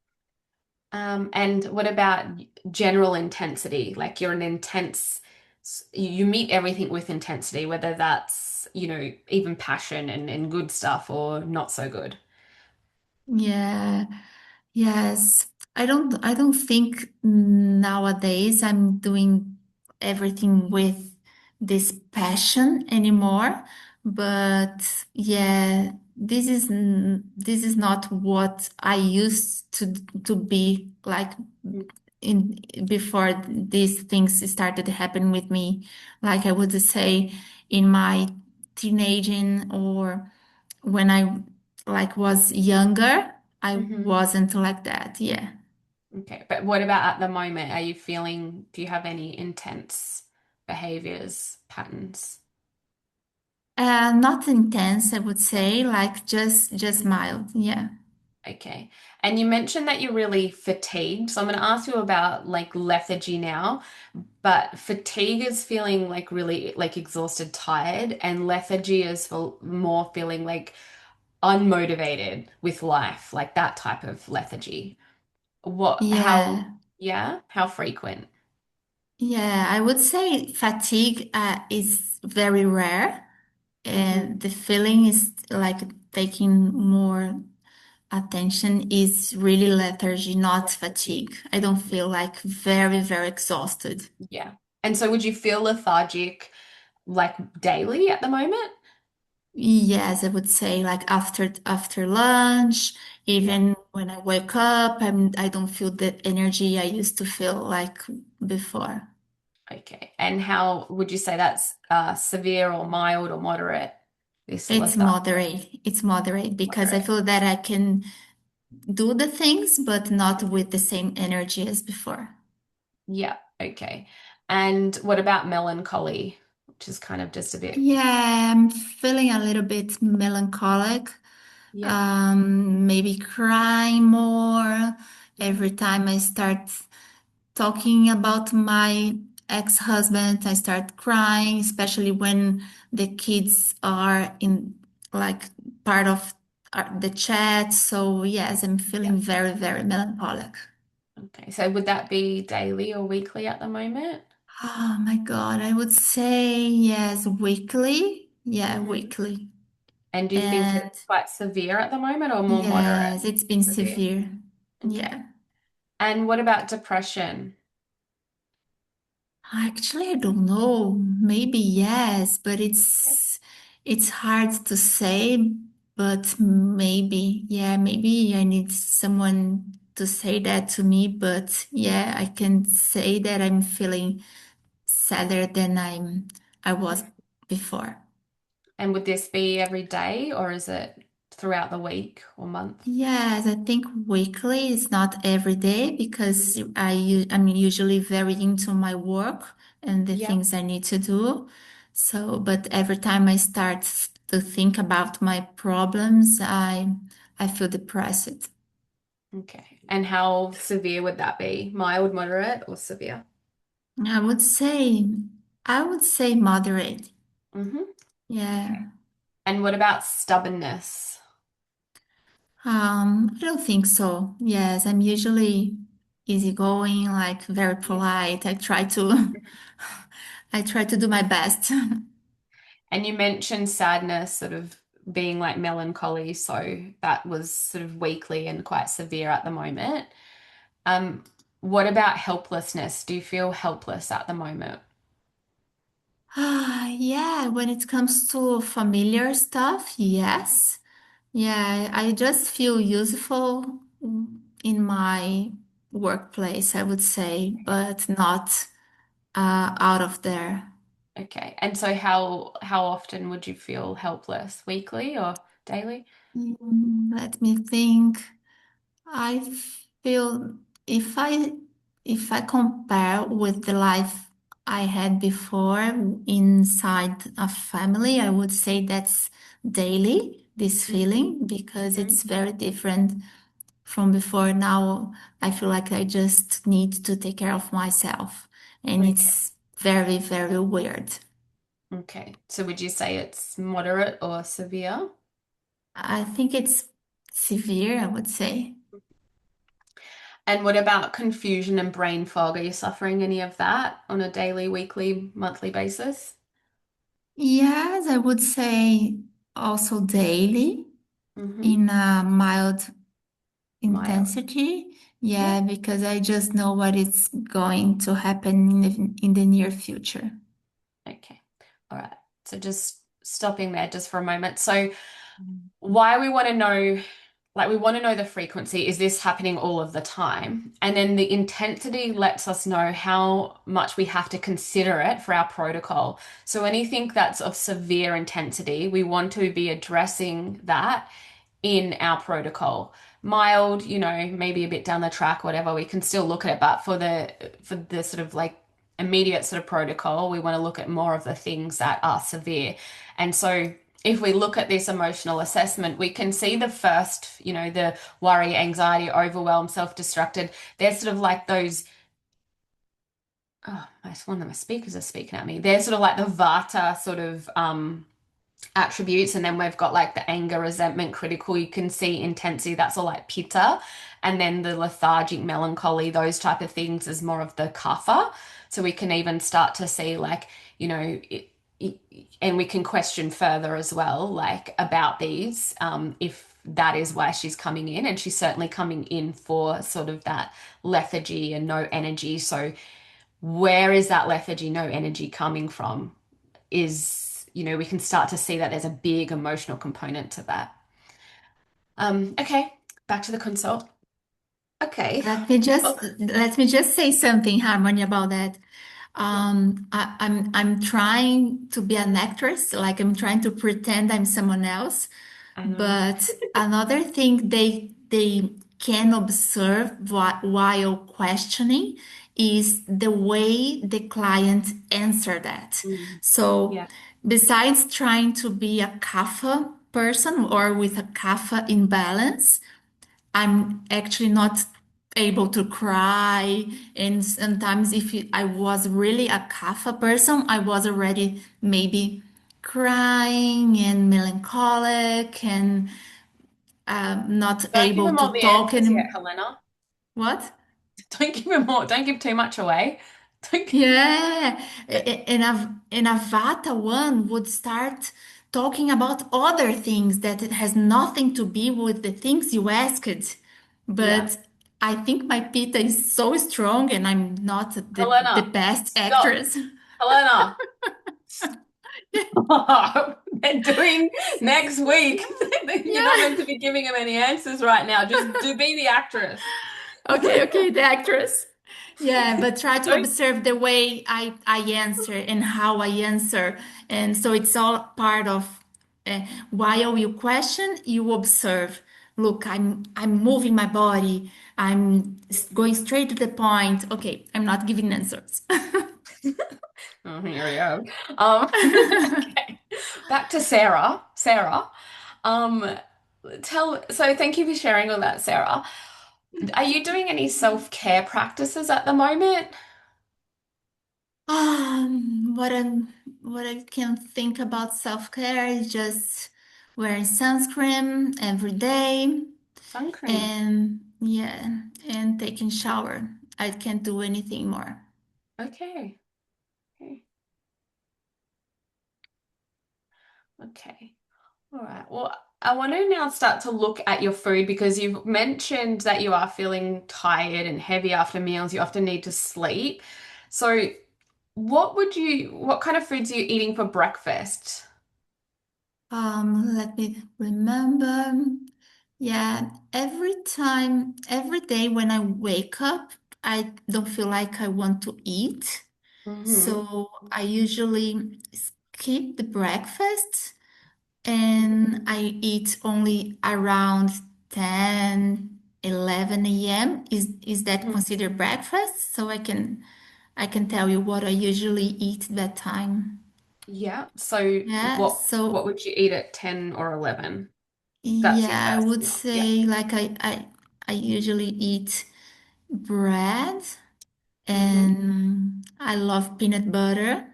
And what about general intensity? Like you're an intense, you meet everything with intensity, whether that's, even passion and good stuff or not so good. Yeah, yes. I don't think nowadays I'm doing everything with this passion anymore. But yeah, this is not what I used to be like in before these things started to happen with me. Like I would say in my teenaging or when I like was younger, I Hmm. wasn't like that. Yeah. Okay. But what about at the moment? Do you have any intense behaviors, patterns? Not intense, I would say, like just mild. Yeah. Okay. And you mentioned that you're really fatigued. So I'm going to ask you about like lethargy now, but fatigue is feeling like really like exhausted, tired, and lethargy is for more feeling like unmotivated with life, like that type of lethargy. Yeah. Yeah, how frequent? Yeah, I would say fatigue is very rare, Hmm. and the feeling is like taking more attention is really lethargy, not fatigue. I don't feel like very, very exhausted. Yeah. And so would you feel lethargic like daily at the moment? Yes, I would say like after lunch, Yeah. even when I wake up, I don't feel the energy I used to feel like before. Okay. And how would you say that's severe or mild or moderate, this It's lethargy? moderate. It's moderate because I Moderate. feel that I can do the things, but not with the same energy as before. Yeah. Okay. And what about melancholy, which is kind of just a bit, Yeah, I'm feeling a little bit melancholic. yeah. Maybe crying more every Mhm. time I start talking about my ex-husband. I start crying, especially when the kids are in like part of the chat. So yes, I'm Yeah. feeling very, very melancholic. Okay. So would that be daily or weekly at the moment? Oh my God, I would say yes, weekly. Yeah, Hmm. weekly. And do you think And it's quite severe at the moment or more moderate? yes, it's been Severe. severe. Okay. Yeah. And what about depression? Actually, I don't know. Maybe yes, but it's hard to say, but maybe. Yeah, maybe I need someone to say that to me, but yeah, I can say that I'm feeling sadder than I was before. And would this be every day or is it throughout the week or month? Yes, I think weekly is not every day because I'm usually very into my work and the Yeah. things I need to do. So, but every time I start to think about my problems, I feel depressed. Okay. And how severe would that be? Mild, moderate, or severe? I would say I would say moderate. Hmm. Okay. Yeah. And what about stubbornness? I don't think so. Yes, I'm usually easygoing, like very Yeah. polite. I try to do my best. And you mentioned sadness sort of being like melancholy, so that was sort of weakly and quite severe at the moment. Um, what about helplessness? Do you feel helpless at the moment? Yeah, when it comes to familiar stuff, yes. Yeah, I just feel useful in my workplace, I would say, but not out of there. Okay. And so how often would you feel helpless? Weekly or daily? Let me think. I feel if I if I compare with the life I had before inside a family, I would say that's daily, this feeling, because Mm-hmm. it's very different from before. Now I feel like I just need to take care of myself, and Okay. it's very, very weird. Okay. So would you say it's moderate or severe? I think it's severe, I would say. And what about confusion and brain fog? Are you suffering any of that on a daily, weekly, monthly basis? Yes, I would say also daily Mm-hmm. in a mild Mild. intensity. Yeah. Yeah, because I just know what is going to happen in the near future. Okay. All right. So just stopping there just for a moment. So why we want to know, like we want to know the frequency, is this happening all of the time? And then the intensity lets us know how much we have to consider it for our protocol. So anything that's of severe intensity, we want to be addressing that in our protocol. Mild, maybe a bit down the track, whatever, we can still look at it, but for the sort of like immediate sort of protocol. We want to look at more of the things that are severe. And so if we look at this emotional assessment, we can see the first, the worry, anxiety, overwhelm, self-destructed. They're sort of like those, oh, one of my speakers are speaking at me. They're sort of like the Vata sort of attributes, and then we've got like the anger, resentment, critical. You can see intensity, that's all like Pitta, and then the lethargic, melancholy, those type of things is more of the Kapha. So we can even start to see like, it, and we can question further as well, like about these, if that is why she's coming in, and she's certainly coming in for sort of that lethargy and no energy. So where is that lethargy, no energy coming from? We can start to see that there's a big emotional component to that. Okay, back to the consult. Okay. Let me just say something, Harmony, about that. I'm trying to be an actress, like I'm trying to pretend I'm someone else. I know. But another thing they can observe while questioning is the way the client answer that. Mm, So yeah. besides trying to be a kapha person or with a kapha imbalance, I'm actually not able to cry. And sometimes, if I was really a kapha person, I was already maybe crying and melancholic and not Don't give able him to all the talk answers yet, and Helena. what? Don't give him more. Don't give too much away. Don't give- Yeah, and a Vata one would start talking about other things that it has nothing to be with the things you asked. Yeah. But I think my Pitta is so strong, and I'm not the Helena, best stop. actress. Helena, stop. They're doing next week. You're not Yeah. meant to be giving him any answers right now. Just do be the actress. Okay, the actress. Yeah, but try to Don't. observe the way I answer and how I answer. And so it's all part of while you question, you observe. Look, I'm moving my body. Going straight to the point. Okay, I'm not giving answers. Oh, here we go. Okay. Back to Sarah. Sarah, um, so thank you for sharing all that, Sarah. Are you doing any self-care practices at the moment? What I can think about self-care is just wearing sunscreen every day Sun cream. and yeah, and taking shower. I can't do anything more. Okay. Okay. Okay. All right. Well, I want to now start to look at your food because you've mentioned that you are feeling tired and heavy after meals. You often need to sleep. So, what kind of foods are you eating for breakfast? Let me remember. Yeah, every day when I wake up, I don't feel like I want to eat. Mm-hmm. So I usually skip the breakfast and I eat only around 10, 11 a.m. Is that considered breakfast? So I can tell you what I usually eat that time. Yeah. So, Yeah, what so would you eat at 10 or 11? That's your yeah, I first would meal. Yeah. say like I usually eat bread Mm-hmm. and I love peanut butter.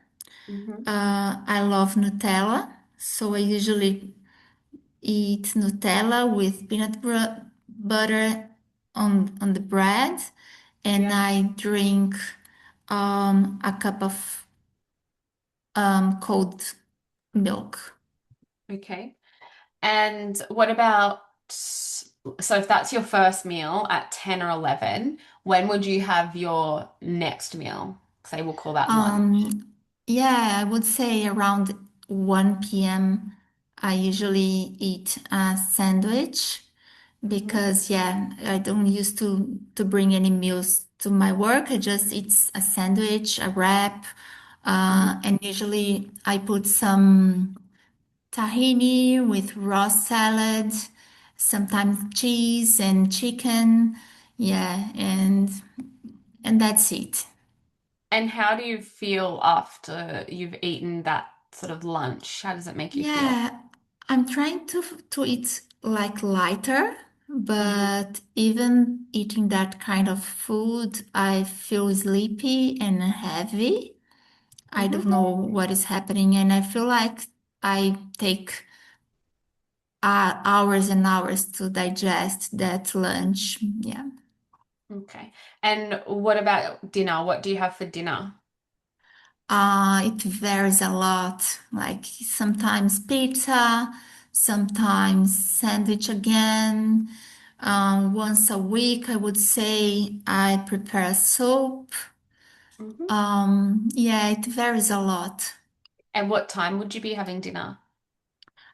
Mm-hmm. I love Nutella. So I usually eat Nutella with butter on the bread, and Yeah. I drink a cup of cold milk. Okay. And what about, so if that's your first meal at 10 or 11, when would you have your next meal? Say we'll call that lunch. Yeah, I would say around 1 p.m. I usually eat a sandwich Hmm. because yeah, I don't used to bring any meals to my work. I just eat a sandwich, a wrap, Hmm. and usually I put some tahini with raw salad, sometimes cheese and chicken. Yeah, and that's it. And how do you feel after you've eaten that sort of lunch? How does it make you feel? Yeah, I'm trying to eat like lighter, Hmm. but even eating that kind of food, I feel sleepy and heavy. I don't Hmm. know what is happening, and I feel like I take hours and hours to digest that lunch. Yeah. Okay. And what about dinner? What do you have for dinner? It varies a lot. Like sometimes pizza, sometimes sandwich again. Once a week, I would say I prepare soup. Hmm. Yeah, it varies a lot. And what time would you be having dinner?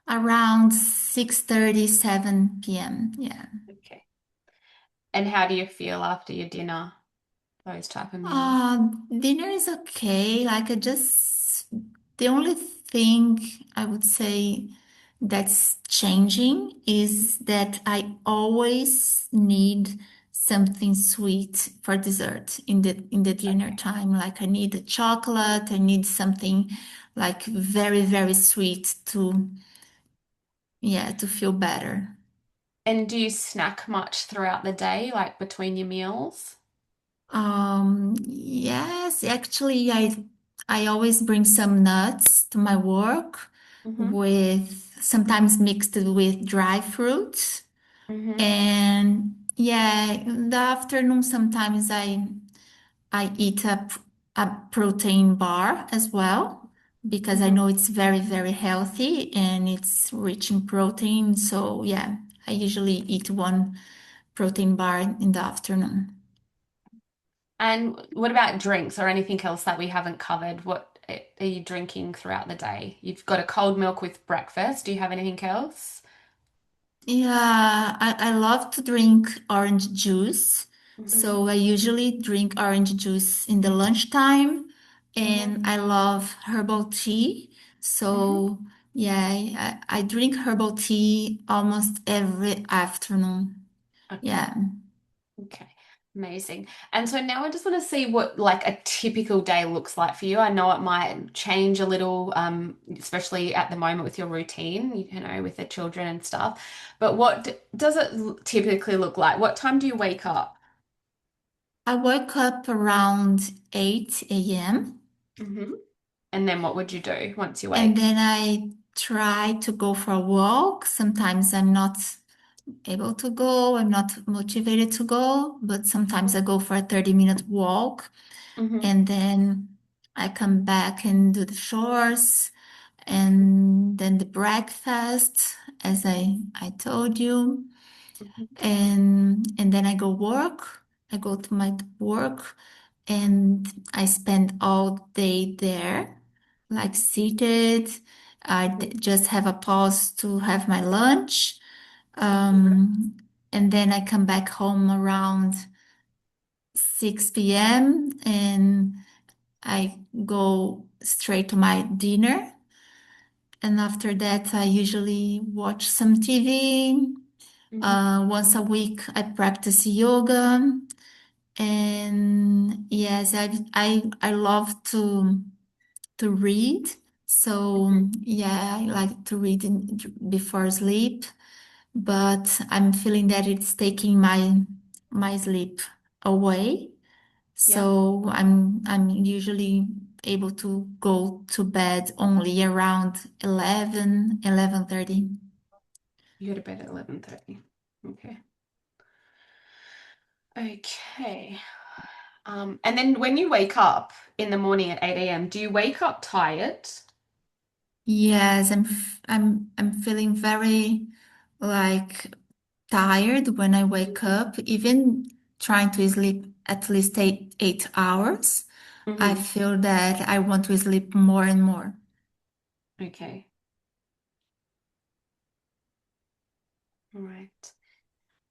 Around 6:30, 7 p.m. Yeah. Okay. And how do you feel after your dinner? Those type of meals. Dinner is okay. Like I just, the only thing I would say that's changing is that I always need something sweet for dessert in the dinner Okay. time. Like I need a chocolate, I need something like very, very sweet to, yeah, to feel better. And do you snack much throughout the day, like between your meals? Yes, actually, I always bring some nuts to my work Hmm. with sometimes mixed with dry fruits. Hmm. And yeah, in the afternoon sometimes I eat a protein bar as well because I Hmm. know it's very, very healthy and it's rich in protein. So yeah, I usually eat one protein bar in the afternoon. And what about drinks or anything else that we haven't covered? What are you drinking throughout the day? You've got a cold milk with breakfast. Do you have anything else? Yeah, I love to drink orange juice. Hmm. So I usually drink orange juice in the lunchtime, Hmm. and I love herbal tea. Hmm. So yeah, I drink herbal tea almost every afternoon. Okay. Yeah. Okay. Amazing. And so now I just want to see what like a typical day looks like for you. I know it might change a little, especially at the moment with your routine, you know, with the children and stuff. But what does it typically look like? What time do you wake up? I wake up around 8 a.m. Hmm. And then what would you do once you and wake? then I try to go for a walk. Sometimes I'm not able to go. I'm not motivated to go, but sometimes I go for a 30-minute walk Hmm. and then I come back and do the chores and then the breakfast, as I told you. And then I go work. I go to my work and I spend all day there, like seated. Just have a pause to have my lunch. And then I come back home around 6 p.m. and I go straight to my dinner. And after that, I usually watch some TV. Hmm. Once a week, I practice yoga. And yes, I love to read. So yeah, I like to read before sleep. But I'm feeling that it's taking my sleep away. Yeah, So I'm usually able to go to bed only around 11:30. you go to bed at 11:30. Okay. Okay. And then when you wake up in the morning at 8 a.m., do you wake up tired? Yes, I'm feeling very like tired when I wake up, even trying to sleep at least 8 hours. I Hmm. feel that I want to sleep more and more. Okay. All right.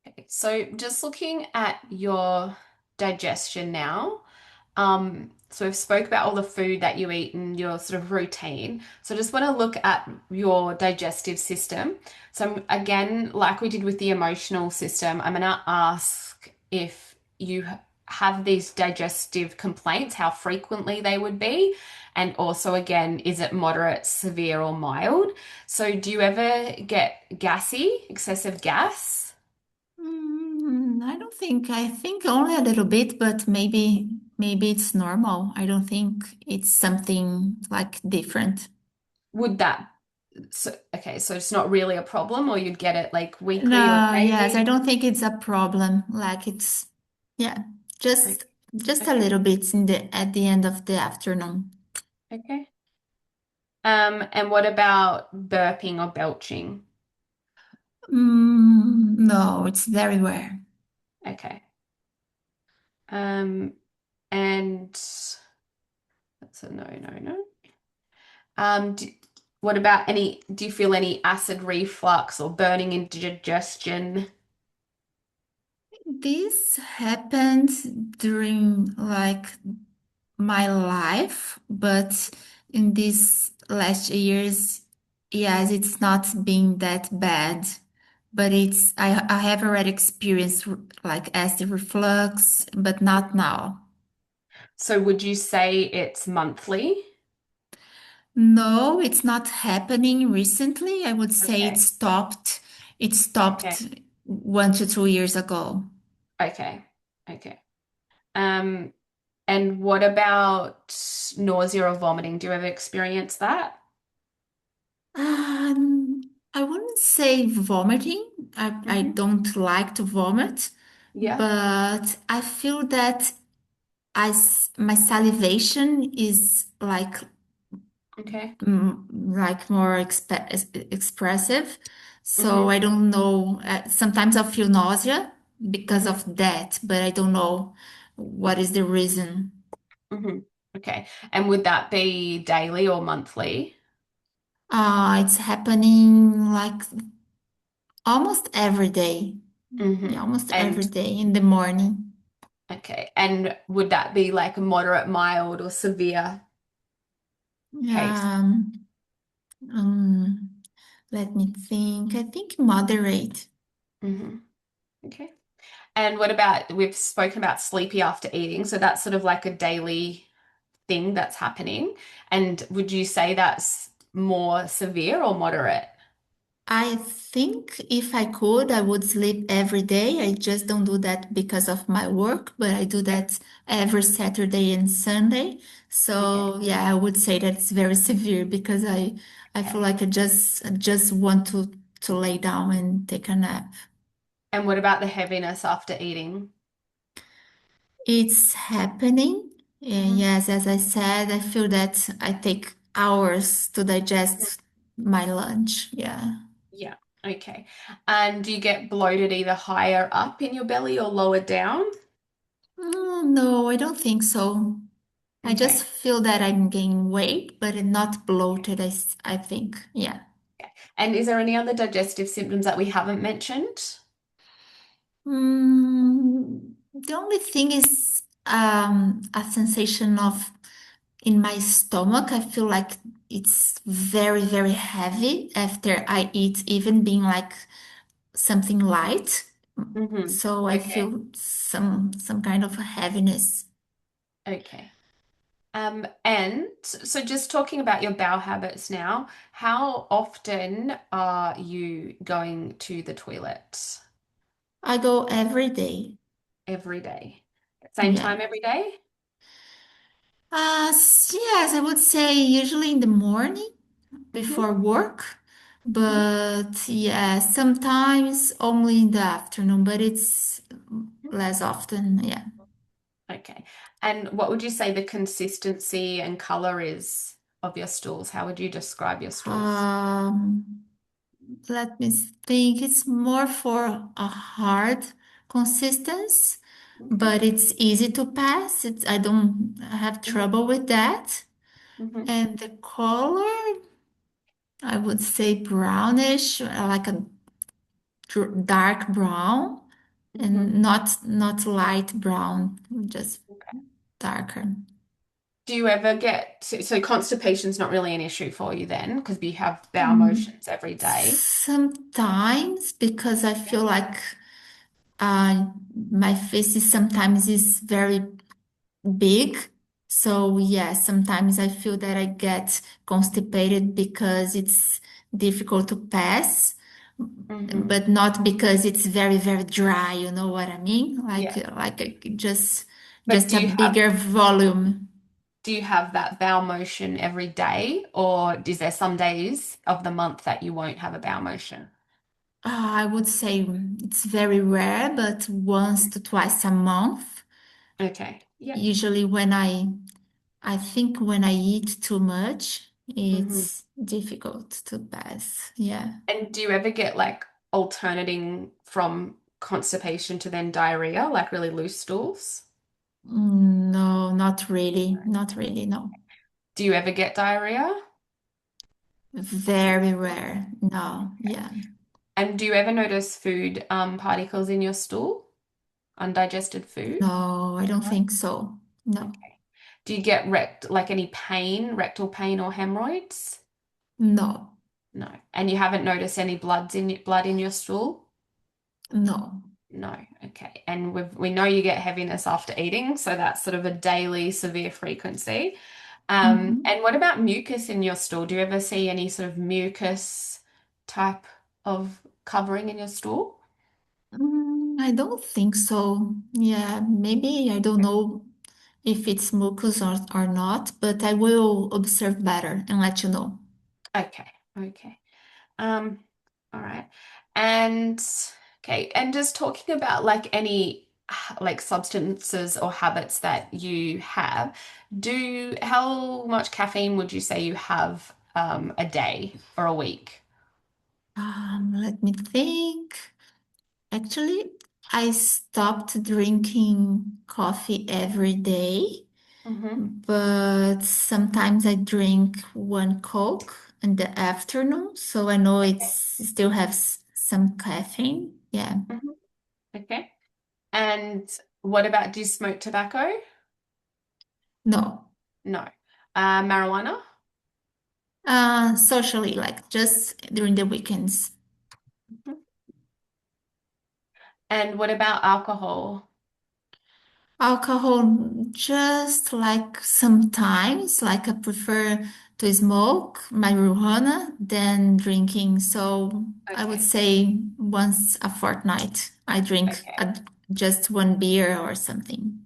Okay. So just looking at your digestion now. So we've spoke about all the food that you eat and your sort of routine. So I just want to look at your digestive system. So again, like we did with the emotional system, I'm going to ask if you have these digestive complaints, how frequently they would be, and also, again, is it moderate, severe, or mild? So, do you ever get gassy, excessive gas? I don't think. I think only a little bit, but maybe it's normal. I don't think it's something like different. Would that, so, okay, so it's not really a problem, or you'd get it like weekly or No, yes, I daily? don't think it's a problem. Like it's yeah, Like, just a okay, little bit in the at the end of the afternoon. okay. And what about burping or belching? No, it's very rare. Okay. Um, and that's a no, no, no. Do, what about any, do you feel any acid reflux or burning indigestion? This happened during like my life, but in these last years, yes, it's not been that bad. But I have already experienced like acid reflux, but not now. So would you say it's monthly? No, it's not happening recently. I would say it Okay. stopped. It Okay. stopped 1 to 2 years ago. Okay. Okay. Um, and what about nausea or vomiting? Do you ever experience that? Um, I wouldn't say vomiting. I Hmm. don't like to vomit, Yeah. but I feel that my salivation is Okay. like more expressive. So Hmm. I don't know. Sometimes I feel nausea because Hmm. of that, but I don't know what is the reason. Hmm. Okay. And would that be daily or monthly? It's happening like almost every day. Hmm. Yeah, almost every And day in the morning. okay. And would that be like a moderate, mild, or severe case? Um, um, Let me think. I think moderate. Hmm. Okay. And what about, we've spoken about sleepy after eating, so that's sort of like a daily thing that's happening. And would you say that's more severe or moderate? I think if I could, I would sleep every day. I just don't do that because of my work, but I do Yep. that every Saturday and Sunday. Okay. So yeah, I would say that it's very severe because I feel Okay. like I just want to lay down and take a nap. And what about the heaviness after eating? It's happening. Hmm. Yes, as I said, I feel that I take hours to digest my lunch. Yeah. Yeah. Okay. And do you get bloated either higher up in your belly or lower down? No, I don't think so. I just Okay. feel that I'm gaining weight, but not bloated, I think. Yeah. Okay. And is there any other digestive symptoms that we haven't mentioned? The only thing is a sensation of in my stomach. I feel like it's very, very heavy after I eat, even being like something light. Hmm. So I Okay. feel some kind of a heaviness. Okay. And so just talking about your bowel habits now, how often are you going to the toilet? I go every day. Every day. Same Yeah. time every day? Yes, I would say usually in the morning before Hmm. work, Hmm. but yeah, sometimes only in the afternoon, but it's less often. Yeah. Okay. And what would you say the consistency and color is of your stools? How would you describe your stools? Um, Let me think. It's more for a hard consistency, Okay. but it's easy to pass. I don't have Hmm. trouble with that. Hmm. And the color, I would say brownish, like a dark brown, Hmm. and not light brown, just Okay. darker. Do you ever get, so constipation's not really an issue for you then, because you have bowel Mm, motions every day? Sometimes because I Yeah. feel like Uh, my feces sometimes is very big. So yeah, sometimes I feel that I get constipated because it's difficult to pass, Hmm. but not because it's very, very dry, you know what I mean? Yeah. Just But a bigger volume. do you have that bowel motion every day, or is there some days of the month that you won't have a bowel motion? I would say it's very rare, but once to twice a month. Okay. Yeah. Usually I think when I eat too much, Hmm. it's difficult to pass. Yeah. And do you ever get like alternating from constipation to then diarrhea, like really loose stools? No, not really. Not really, no. Do you ever get diarrhea? Very rare. No, yeah. And do you ever notice food particles in your stool? Undigested food? No, I don't No. think so. No, Okay. Do you get like any pain, rectal pain or hemorrhoids? no, No. And you haven't noticed any blood in your stool? no. No. Okay. And we know you get heaviness after eating, so that's sort of a daily severe frequency. Mhm. And what about mucus in your stool? Do you ever see any sort of mucus type of covering in your stool? I don't think so. Yeah, maybe I don't know if it's mucus or not, but I will observe better and let you know. Okay. Okay. Um, all right. And okay, and just talking about like any like substances or habits that you have, how much caffeine would you say you have a day or a week? Let me think. Actually, I stopped drinking coffee every day, Hmm. but sometimes I drink one Coke in the afternoon, so I know it's Okay. still has some caffeine. Yeah. Hmm. Okay. And what about, do you smoke tobacco? No. No. Marijuana? Socially, like just during the weekends. Mhm. And what about alcohol? Alcohol, just like sometimes, like I prefer to smoke marijuana than drinking. So I would Okay. say once a fortnight, I drink Okay. just one beer or something.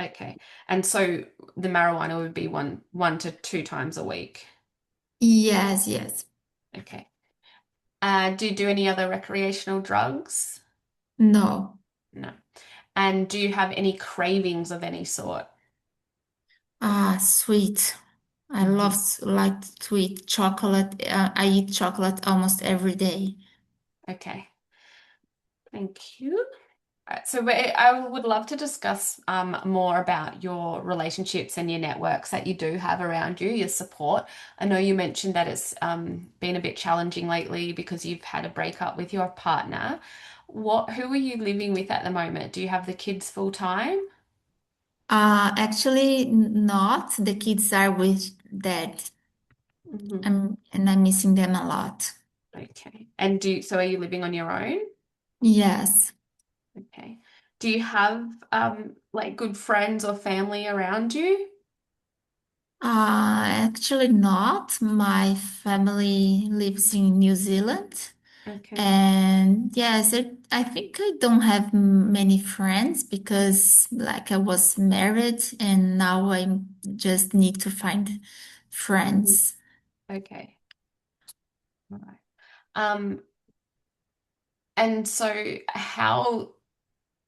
Okay. And so the marijuana would be one to two times a week. Yes, yes. Okay. Do you do any other recreational drugs? No. No. And do you have any cravings of any sort? Sweet. I love Hmm. like sweet chocolate. I eat chocolate almost every day. Okay. Thank you. So I would love to discuss more about your relationships and your networks that you do have around you, your support. I know you mentioned that it's been a bit challenging lately because you've had a breakup with your partner. Who are you living with at the moment? Do you have the kids full time? Actually, not. The kids are with dad. Hmm. And I'm missing them a lot. Okay. And so are you living on your own? Yes. Okay. Do you have like good friends or family around you? Actually not. My family lives in New Zealand. Okay. And yes, I think I don't have many friends because like I was married and now I just need to find Mhm. friends. Okay. All right. Um, and so how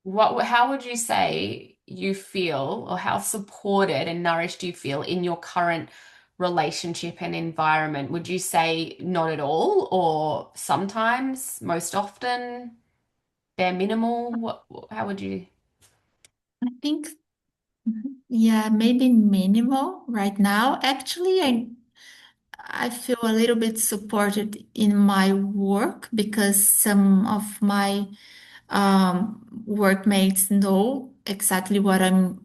would you say you feel, or how supported and nourished do you feel in your current relationship and environment? Would you say not at all, or sometimes, most often, bare minimal? How would you? I think, yeah, maybe minimal right now. Actually, I feel a little bit supported in my work because some of my workmates know exactly what I'm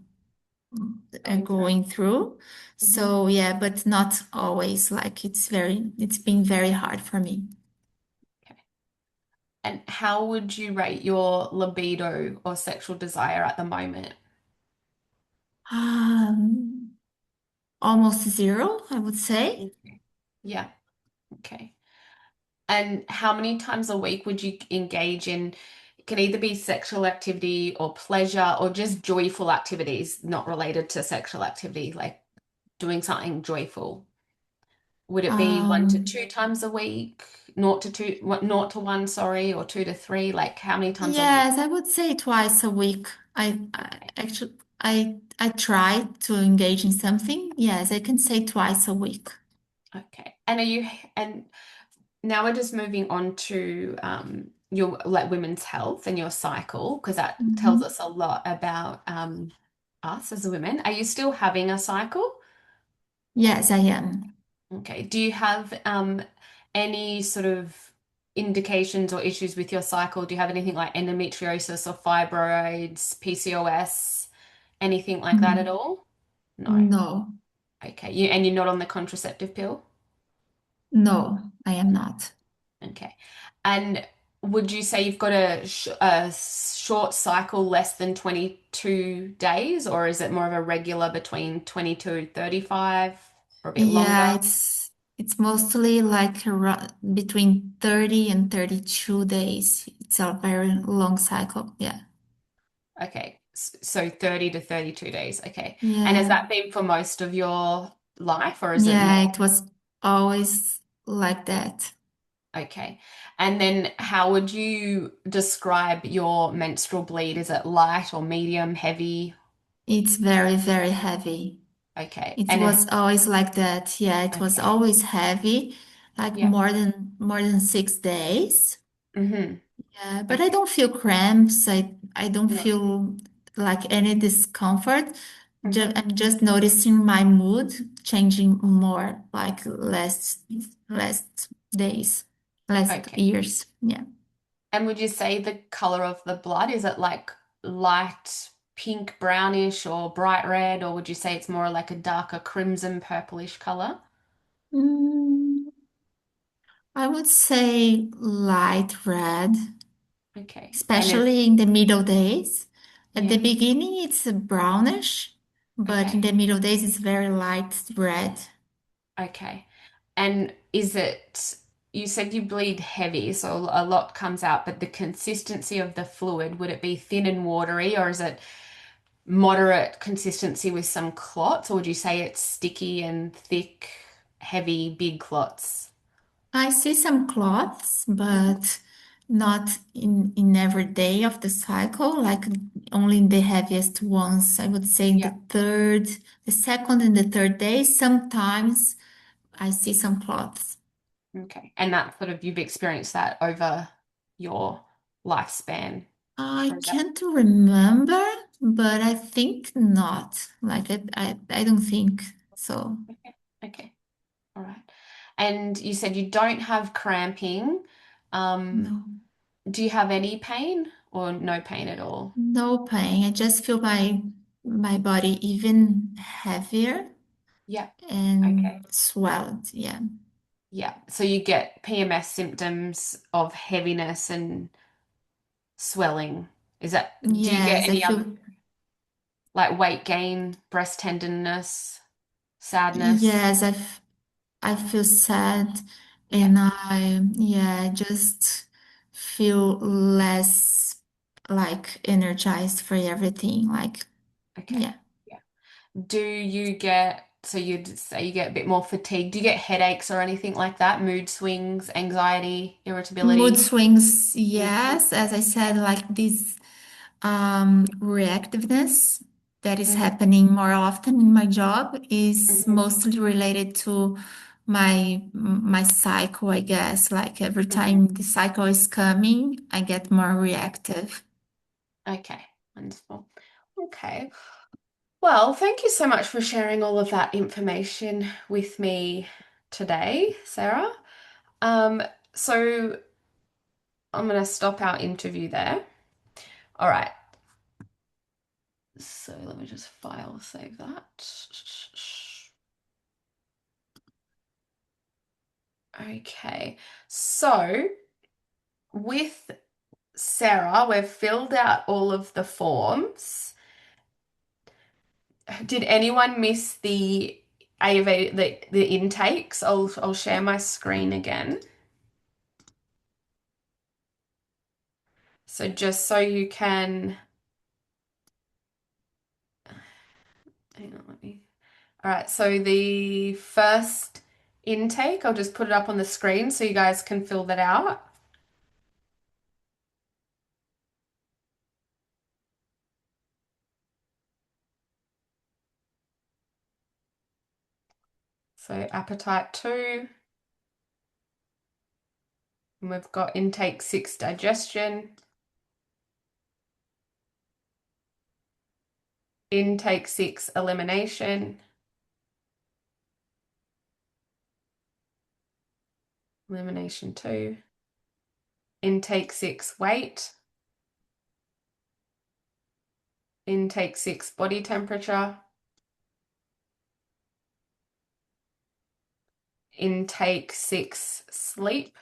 Going through? going through. Mhm. So yeah, but not always. Like it's been very hard for me. Okay. And how would you rate your libido or sexual desire at the moment? Um, Almost zero, I would say. Okay. Yeah, okay. And how many times a week would you engage in? It can either be sexual activity or pleasure or just joyful activities not related to sexual activity, like doing something joyful. Would it be 1 to 2 Um, times a week, 0 to 1, sorry, or 2 to 3? Like how many times a week? yes, I would say twice a week. I Okay. actually I try to engage in something. Yes, I can say twice a week. Okay. And now we're just moving on to your like women's health and your cycle because that tells Mhm. us a lot about us as women. Are you still having a cycle? Yes, I am. Okay. Do you have any sort of indications or issues with your cycle? Do you have anything like endometriosis or fibroids, PCOS, anything like that at Mm, all? No. no, Okay. And you're not on the contraceptive pill? no, I am not. Okay. And would you say you've got a short cycle less than 22 days, or is it more of a regular between 22 35 or a bit Yeah, longer? it's mostly like around, between 30 and 32 days. It's a very long cycle. Yeah. Okay. So 30 to 32 days. Okay. And has Yeah. that been for most of your life, or is it Yeah, more? it was always like that. Okay. And then how would you describe your menstrual bleed? Is it light or medium, heavy? It's very, very heavy. Okay. It And was always like that. Yeah, it was okay. always heavy, like Yeah. more than 6 days. Mm-hmm. Yeah, but I Okay. don't feel cramps. I don't No. feel like any discomfort. Mm-hmm. I'm just noticing my mood changing more, like last days, last Okay. years. Yeah. And would you say the color of the blood, is it like light pink, brownish, or bright red, or would you say it's more like a darker crimson, purplish color? Mm, I would say light red, Okay. And it's, especially in the middle days. At the yeah, beginning, it's brownish, but in okay. the middle days, it's very light red. Okay. And is it, you said you bleed heavy, so a lot comes out, but the consistency of the fluid, would it be thin and watery, or is it moderate consistency with some clots, or would you say it's sticky and thick, heavy, big clots? I see some cloths, Mhm. but not in every day of the cycle, like only in the heaviest ones. I would say in Yeah. the second and the third day, sometimes I see some cloths. Okay. And that sort of you've experienced that over your lifespan. I Or is that can't remember, but I think not. Like I don't think so. okay? Okay. All right. And you said you don't have cramping. Um, No, do you have any pain or no pain at all? no pain. I just feel my body even heavier Yeah. and Okay. swelled. Yeah. Yeah. So you get PMS symptoms of heaviness and swelling. Is that, do you get Yes, I any other feel. like weight gain, breast tenderness, sadness? Yes, I feel sad Yeah. and I just feel less like energized for everything. Like, Okay. yeah. Yeah. Do you get, so you'd say you get a bit more fatigue. Do you get headaches or anything like that? Mood swings, anxiety, Mood irritability? swings, Mood swings? yes. As I said, like this reactiveness that is Mm-hmm. happening more often in my job is Mm-hmm. mostly related to my cycle, I guess. Like every Mm-hmm. time the cycle is coming, I get more reactive. Okay. Wonderful. Okay. Well, thank you so much for sharing all of that information with me today, Sarah. Um, so I'm going to stop our interview there. All right. So let me just file save that. Okay. So with Sarah, we've filled out all of the forms. Did anyone miss the AV, the intakes? I'll share my screen again. So just so you can, hang on, all right, so the first intake, I'll just put it up on the screen so you guys can fill that out. So appetite 2, and we've got intake 6, digestion. Intake 6, elimination. Elimination 2. Intake 6, weight. Intake 6, body temperature. Intake 6, sleep.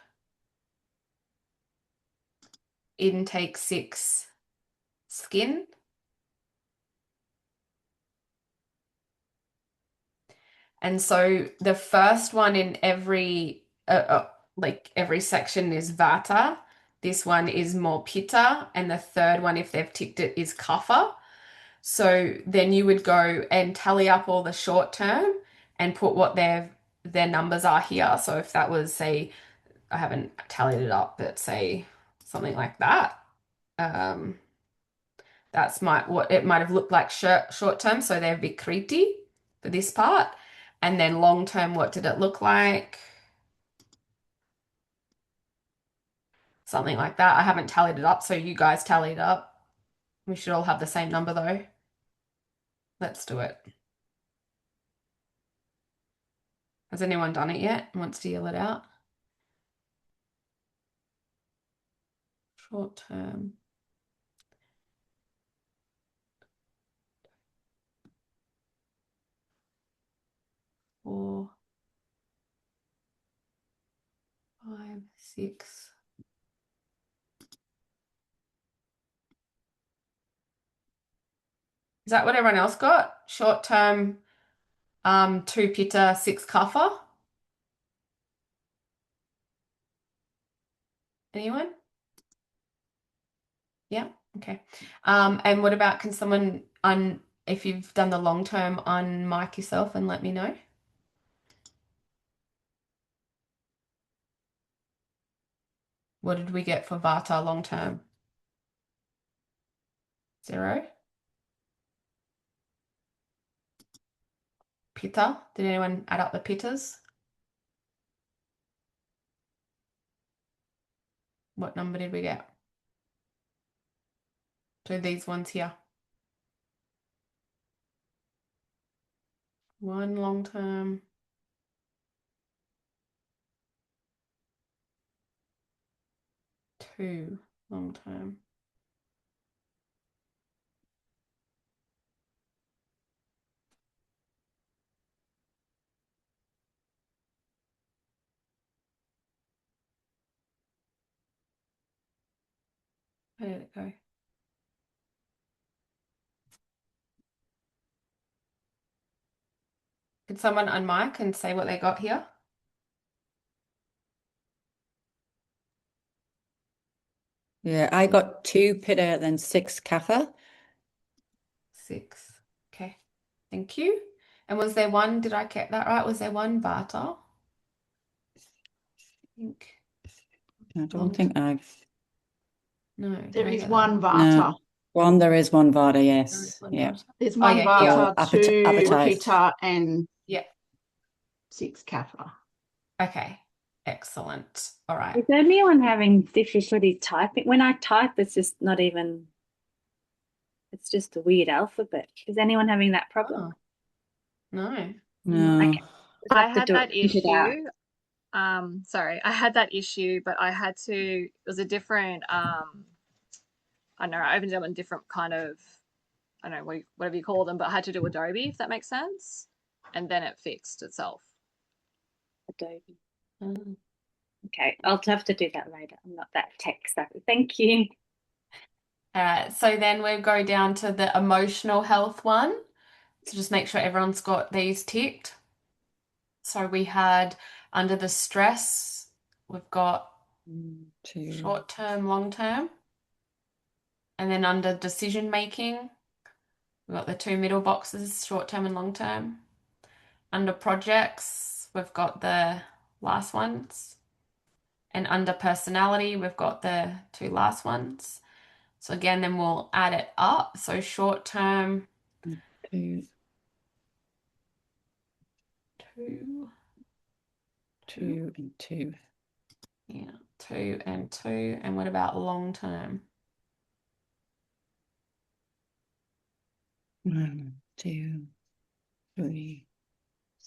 Intake 6, skin. And so the first one in every like every section is vata. This one is more pitta, and the third one, if they've ticked it, is kapha. So then you would go and tally up all the short term and put what their numbers are here. So if that was, say, I haven't tallied it up, but say something like that. That's what it might have looked like short term. So they're Vikriti for this part. And then long term, what did it look like? Something like that. I haven't tallied it up, so you guys tally it up. We should all have the same number though. Let's do it. Has anyone done it yet and wants to yell it out? Short term. Four, 5, 6. Is that what everyone else got? Short term, 2 pitta, 6 kapha. Anyone? Yeah, okay. And what about, can someone if you've done the long term, unmic yourself and let me know? What did we get for vata long term? 0. Pitta, did anyone add up the pittas? What number did we get? So these ones here. 1 long term. 2 long term. Where did it go? Could someone unmic and say what they got here? Yeah, I got 2 pitta, then 6 kapha. 6. Okay, thank you. And was there one, did I get that right? Was there one vata? I think. I don't think I've. No, There did I is get one that? vata. No, there is one vata, There yes. is one Yeah. vata. There's Oh, one yeah, here. vata, So 2 appetite. pitta, and Yeah. 6 kapha. Okay, excellent. All right. Is anyone having difficulty typing? When I type, it's just not even, it's just a weird alphabet. Is anyone having that problem? Oh, no. No. Okay. Just I have to had do that it, print it out. issue. Sorry, I had that issue, but I had to, it was a different, I don't know, I opened it up in different kind of, I don't know, whatever you call them, but I had to do Adobe, if that makes sense. And then it fixed itself. Adobe. Mm. Okay, I'll have to do that later. I'm not that tech savvy. Thank you. So then we go down to the emotional health one. So just make sure everyone's got these ticked. So we had under the stress, we've got 2, short term, long term. And then under decision making, we've got the two middle boxes, short term and long term. Under projects, we've got the last ones. And under personality, we've got the two last ones. So again, then we'll add it up. So short term, 2, 2, 2, and 2. yeah, 2 and 2. And what about long term? 1, 2, 3.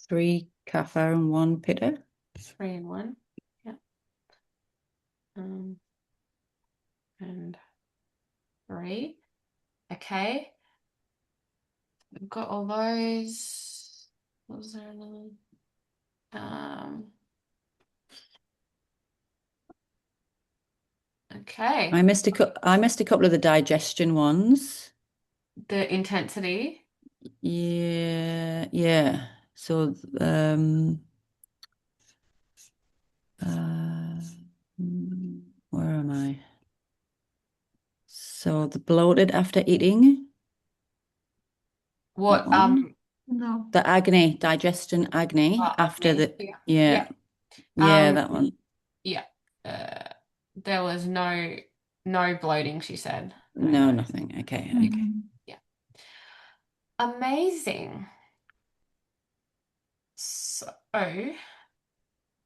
3 Kapha and 1 Pitta. 3 and 1. Yeah. And 3. Okay. We've got all those. What was there another? Okay. I missed a couple of the digestion ones. The intensity. Yeah. So where am I? So the bloated after eating. What That one. no. The agony, digestion agony Oh, after acne. the Yeah. yeah, that one. Yeah. There was no bloating, she said. No, nothing. Okay. Yeah. Amazing. So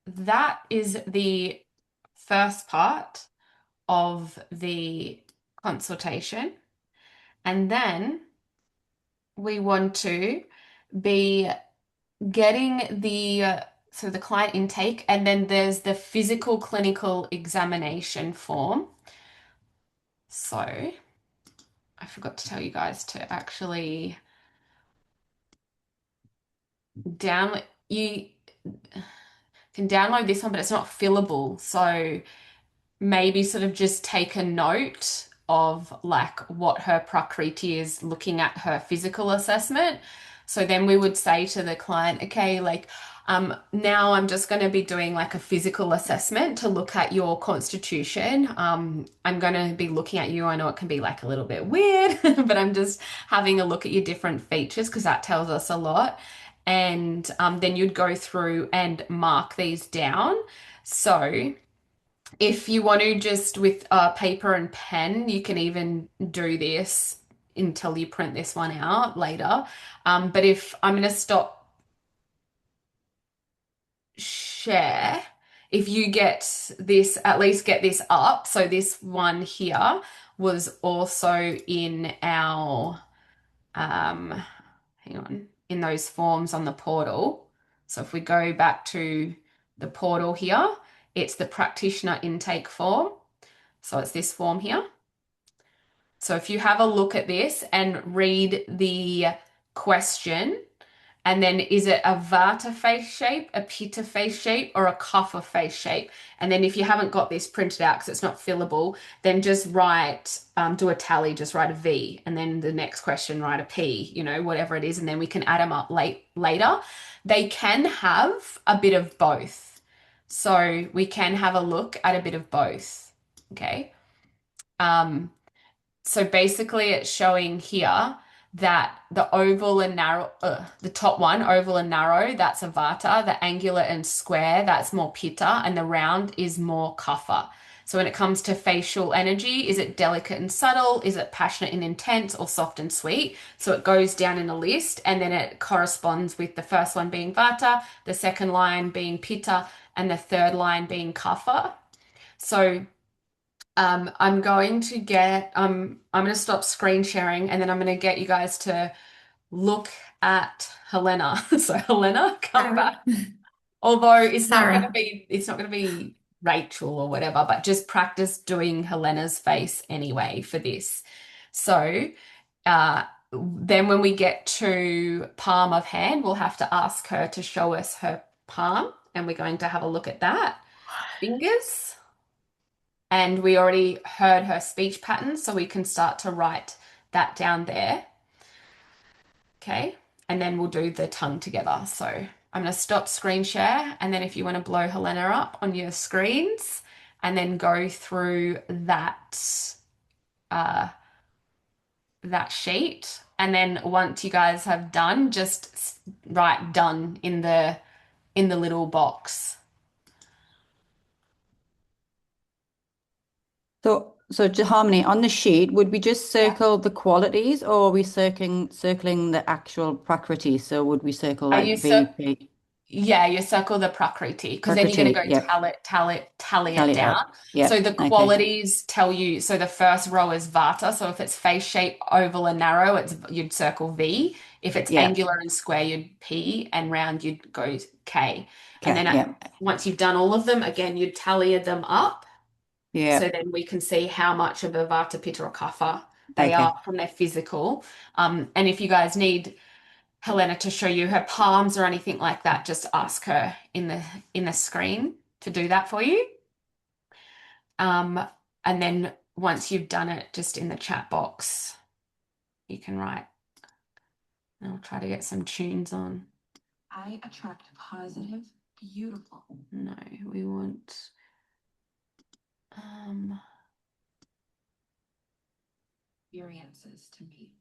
that is the first part of the consultation. And then we want to be getting the client intake, and then there's the physical clinical examination form. So I forgot to tell you guys to actually you can download this one, but it's not fillable. So maybe sort of just take a note of like what her prakriti is looking at her physical assessment. So then we would say to the client, okay, like now I'm just going to be doing like a physical assessment to look at your constitution. I'm going to be looking at you. I know it can be like a little bit weird, but I'm just having a look at your different features because that tells us a lot. And then you'd go through and mark these down. So if you want to just with paper and pen, you can even do this until you print this one out later. But if I'm going to stop share, if you get this, at least get this up. So this one here was also in our, hang on, in those forms on the portal. So if we go back to the portal here, it's the practitioner intake form. So it's this form here. So if you have a look at this and read the question, and then is it a Vata face shape, a Pitta face shape, or a Kapha face shape? And then if you haven't got this printed out because it's not fillable, then just write, do a tally, just write a V, and then the next question write a P, whatever it is, and then we can add them up later. They can have a bit of both. So we can have a look at a bit of both, okay? So basically it's showing here that the oval and narrow, the top one, oval and narrow, that's a Vata. The angular and square, that's more Pitta, and the round is more Kapha. So when it comes to facial energy, is it delicate and subtle? Is it passionate and intense, or soft and sweet? So it goes down in a list, and then it corresponds with the first one being Vata, the second line being Pitta, and the third line being Kapha. So I'm going to stop screen sharing, and then I'm going to get you guys to look at Helena. So Helena, come back. Although it's not going to be Rachel or whatever, but just practice doing Helena's face anyway for this. So then when we get to palm of hand, we'll have to ask her to show us her palm, and we're going to have a look at that. fingers. And we already heard her speech pattern, so we can start to write that down there. Okay, and then we'll do the tongue together. So I'm going to stop screen share, and then if you want to blow Helena up on your screens, and then go through that that sheet. And then once you guys have done, just write done in the little box. So Harmony, on the sheet, would we just circle the qualities, or are we circling the actual Prakriti? So would we circle Are like you VP, Yeah, you circle the Prakriti because then you're going to Prakriti? go Yep, tally tally it it out. down. Yep. So the Okay. qualities tell you, so the first row is Vata. So if it's face shape, oval, and narrow, you'd circle V. If it's Yeah. angular and square, you'd P, and round, you'd go K. And Okay. then Yeah. once you've done all of them, again, you'd tally them up. Yeah. So then we can see how much of a Vata, Pitta, or Kapha they Okay. are from their physical. And if you guys need Helena to show you her palms or anything like that, just ask her in the screen to do that for you. And then once you've done it, just in the chat box, you can write. I'll try to get some tunes on. I attract positive, beautiful. No, we want experiences to me.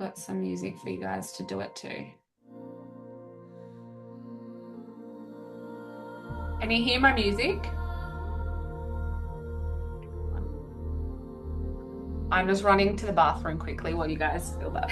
got some music for you guys to do it to. Can you hear my music? I'm just running to the bathroom quickly while you guys feel that.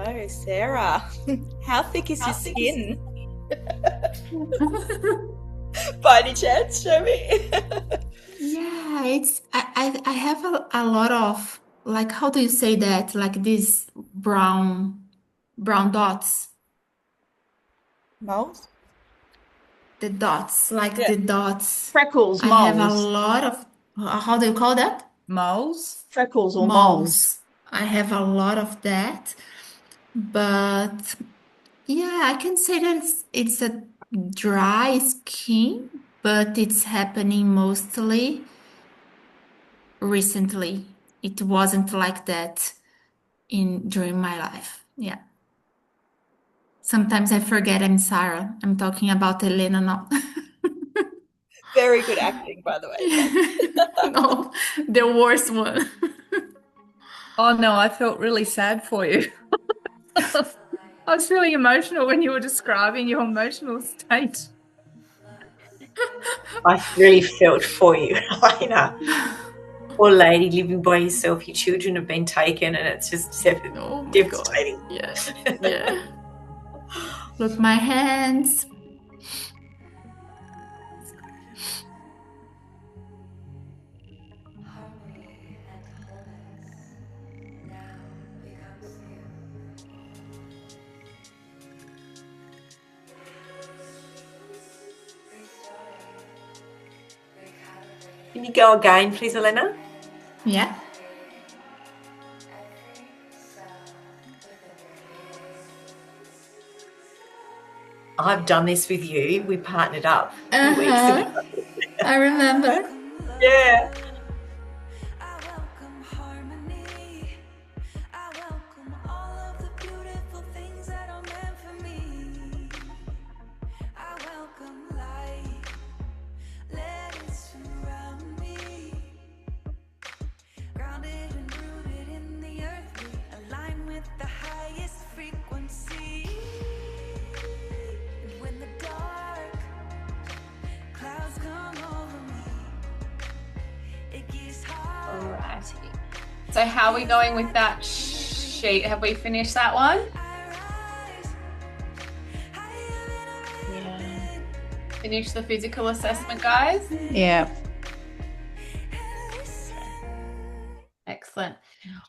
So, Sarah, how thick is your skin? By any chance, show me. Yeah, I have a lot of, like, how do you say that? Like these brown dots. Moles? The dots, like Yeah. the dots. Freckles, I have a moles. lot of, how do you call that? Moles? Freckles or moles. I have a lot of that, but yeah, I can say that it's a dry skin, but it's happening mostly recently. It wasn't like that during my life. Yeah. Sometimes I forget I'm Sarah. I'm talking about Elena now. Very good acting, by the way. No, the worst one. Oh no, I felt really sad for you. I was really emotional when you were describing your emotional state. I really felt for you, Elena. Poor lady living by yourself. Your children have been taken, and it's just Oh my God. devastating. Yeah. Yeah. Look, my hands. Can you go again, please, Elena? Yeah. I've done this with you. We partnered up a few weeks ago. I remember. Yeah. So how are we going with that sheet? Have we finished that one? Yeah. Finish the physical assessment, guys? Yeah. Excellent.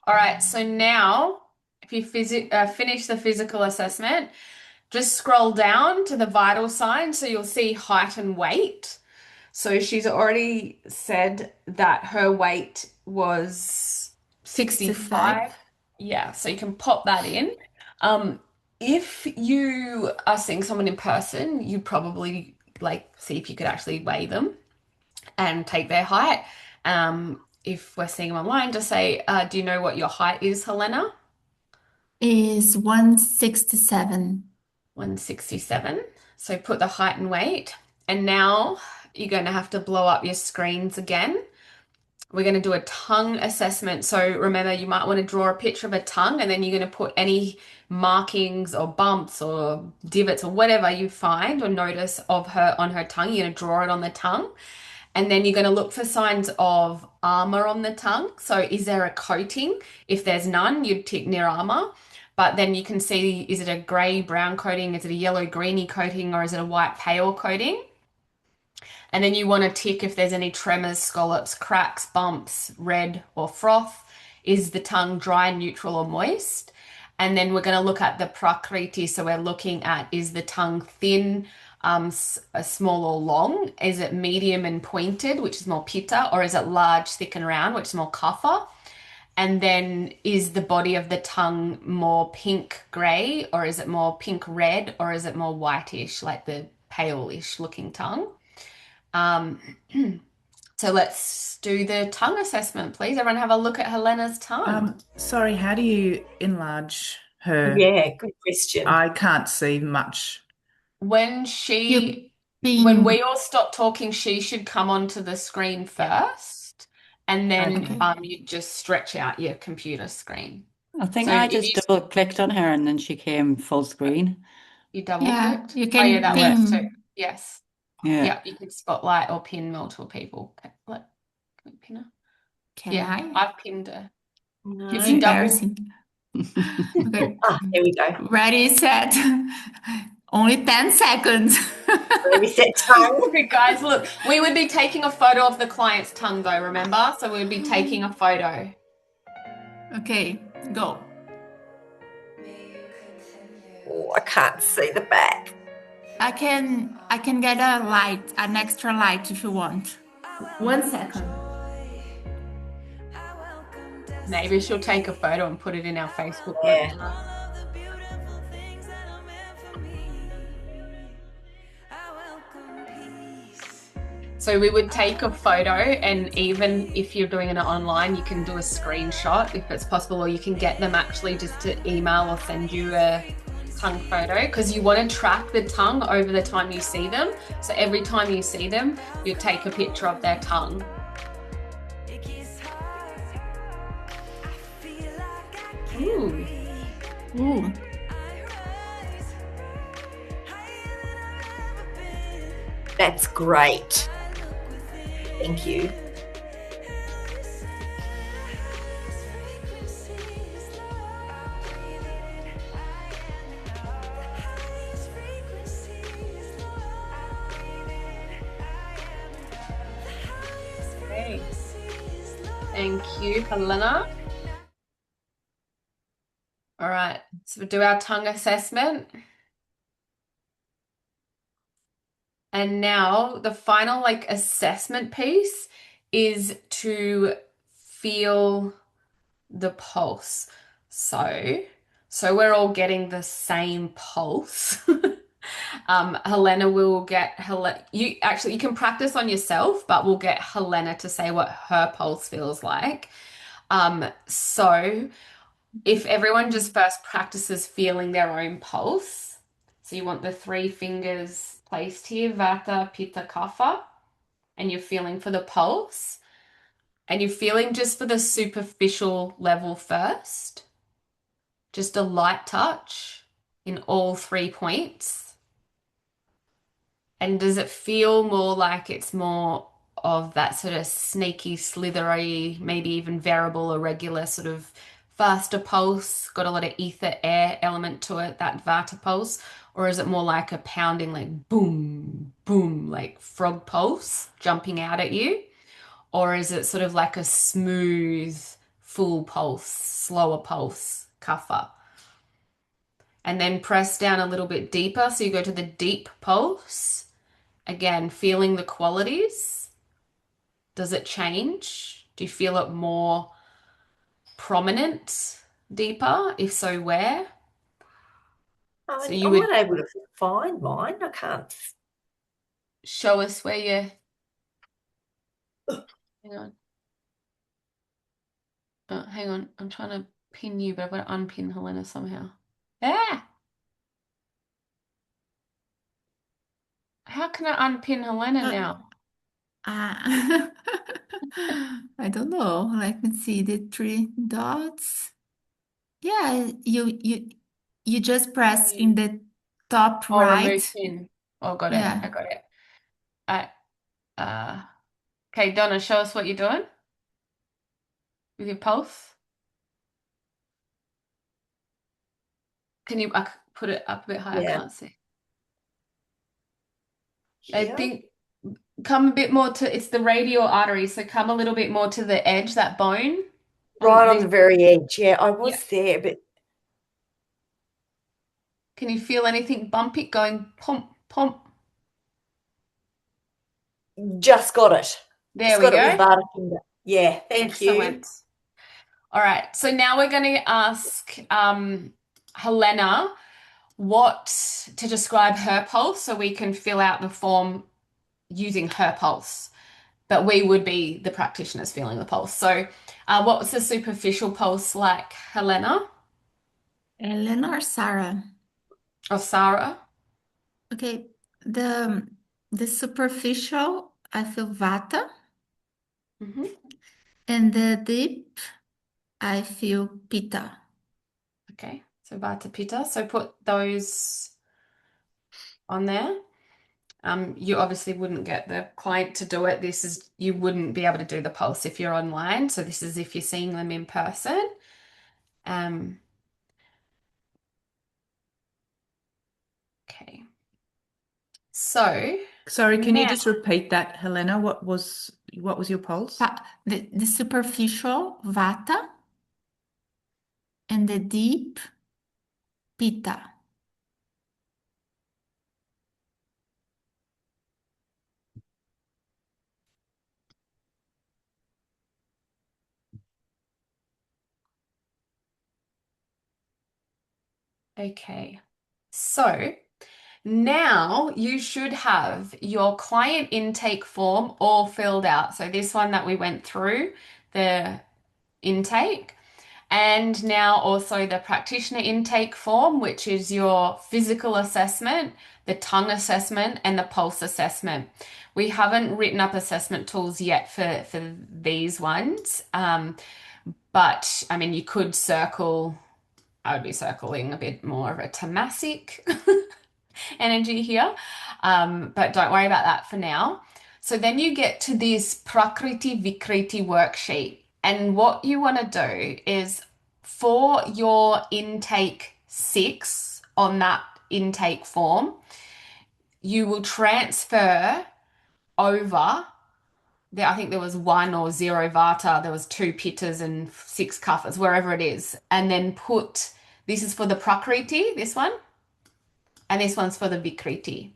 All right, so now if you finish the physical assessment, just scroll down to the vital signs so you'll see height and weight. So she's already said that her weight was 65. Yeah, so you can pop that in. If you are seeing someone in person, you probably see if you could actually weigh them and take their height. If we're seeing them online, just say, do you know what your height is, Helena? Is 167. 167. So put the height and weight. And now you're going to have to blow up your screens again. We're going to do a tongue assessment. So remember, you might want to draw a picture of a tongue, and then you're going to put any markings or bumps or divots or whatever you find or notice of her on her tongue. You're going to draw it on the tongue. And then you're going to look for signs of armor on the tongue. So is there a coating? If there's none, you'd tick near armor. But then you can see, is it a grey brown coating? Is it a yellow greeny coating? Or is it a white pale coating? And then you want to tick if there's any tremors, scallops, cracks, bumps, red or froth. Is the tongue dry, neutral or moist? And then we're going to look at the prakriti. So we're looking at, is the tongue thin, small or long? Is it medium and pointed, which is more pitta, or is it large, thick and round, which is more kapha? And then is the body of the tongue more pink grey, or is it more pink red, or is it more whitish, like the pale-ish looking tongue? So let's do the tongue assessment, please. Everyone have a look at Helena's tongue. Sorry, how do you enlarge her? Yeah, good question. I can't see much. When we all stop talking, she should come onto the screen first, and then you just stretch out your computer screen. I think So I if just you- double clicked on her and then she came full screen. You double Yeah, clicked? you Oh yeah, can that works pin. too. Yes. Yeah. Yeah, you can spotlight or pin multiple people. Okay, can we pin her? Can Yeah, I? I've pinned her. No. It's If you double, embarrassing. Okay. There we go. Ready, set. Only 10 seconds. Maybe set tongue. okay, guys, look, we would be taking a photo of the client's tongue though, remember? So we would be taking a photo. Okay, go. Oh, I can't see the back. I can get a light, an extra light if you want. 1 second. Maybe she'll take a photo and put it in our Facebook Yeah. group. So we would take a photo, and even if you're doing it online, you can do a screenshot if it's possible, or you can get them actually just to email or send you a tongue photo, because you want to track the tongue over the time you see them. So every time you see them, you take a picture of their tongue. Ooh. Ooh. That's great. Thank you. Okay. Thank you, Helena. All right, so we'll do our tongue assessment. And now the final assessment piece is to feel the pulse. So we're all getting the same pulse. Helena will get you can practice on yourself, but we'll get Helena to say what her pulse feels like. So if everyone just first practices feeling their own pulse, so you want the 3 fingers placed here, Vata, Pitta, Kapha, and you're feeling for the pulse, and you're feeling just for the superficial level first, just a light touch in all 3 points. And does it feel more like it's more of that sort of sneaky, slithery, maybe even variable or regular sort of faster pulse, got a lot of ether air element to it, that Vata pulse? Or is it more like a pounding, like boom, boom, like frog pulse jumping out at you? Or is it sort of like a smooth, full pulse, slower pulse, kapha? And then press down a little bit deeper. So you go to the deep pulse. Again, feeling the qualities. Does it change? Do you feel it more prominent, deeper? If so, where? So you I'm would not able to find mine. I can't. show us where you. Hang on. Hang on. I'm trying to pin you, but I've got to unpin Helena somehow. Ah! How can I unpin Helena Uh, now? I don't know. Let me see the three dots. Yeah, you just press in the top Oh, remove right. pin. Oh, got it. I Yeah. got it. I, uh, okay, Donna, show us what you're doing with your pulse. Can you put it up a bit higher? I Yeah. can't see. I Here. think come a bit more to, it's the radial artery, so come a little bit more to the edge, that bone. Right on this, the very edge. Yeah, I yeah. was there, but Can you feel anything bumpy going pump, pump? just got it. There Just we got it with go. Vata finger. Yeah, thank you. Excellent. All right, so now we're going to ask Helena to describe her pulse so we can fill out the form using her pulse, but we would be the practitioners feeling the pulse. So what was the superficial pulse like, Helena Eleanor, Sarah. or Sarah? Okay, the superficial, I feel Vata, Mm-hmm. and the deep, I feel Pitta. Okay, so Vata Pitta. So put those on there. You obviously wouldn't get the client to do it. You wouldn't be able to do the pulse if you're online. So this is if you're seeing them in person. Okay. So Sorry, can you now, just repeat that, Helena? What was your pulse? The superficial Vata and the deep Pitta. okay. So now you should have your client intake form all filled out. So this one that we went through, the intake, and now also the practitioner intake form, which is your physical assessment, the tongue assessment, and the pulse assessment. We haven't written up assessment tools yet for these ones, but I mean, you could circle. I would be circling a bit more of a tamasic energy here, but don't worry about that for now. So then you get to this Prakriti Vikriti worksheet. And what you want to do is for your intake 6 on that intake form, you will transfer over. I think there was 1 or 0 Vata, there was 2 Pittas and 6 Kaphas, wherever it is. And then this is for the Prakriti, this one, and this one's for the Vikriti.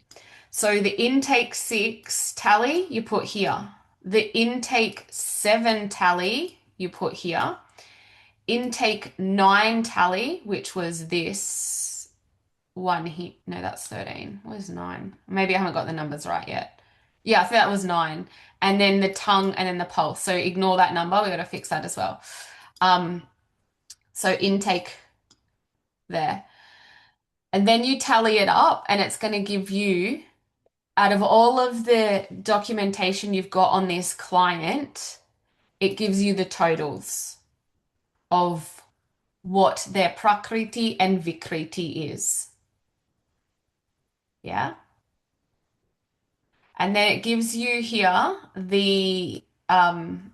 So the intake 6 tally you put here. The intake 7 tally you put here. Intake 9 tally, which was this one here. No, that's 13. Where's 9? Maybe I haven't got the numbers right yet. Yeah, I think that was 9. And then the tongue and then the pulse. So ignore that number. We got to fix that as well. So intake there. And then you tally it up and it's going to give you, out of all of the documentation you've got on this client, it gives you the totals of what their Prakriti and Vikriti is. Yeah? And then it gives you here the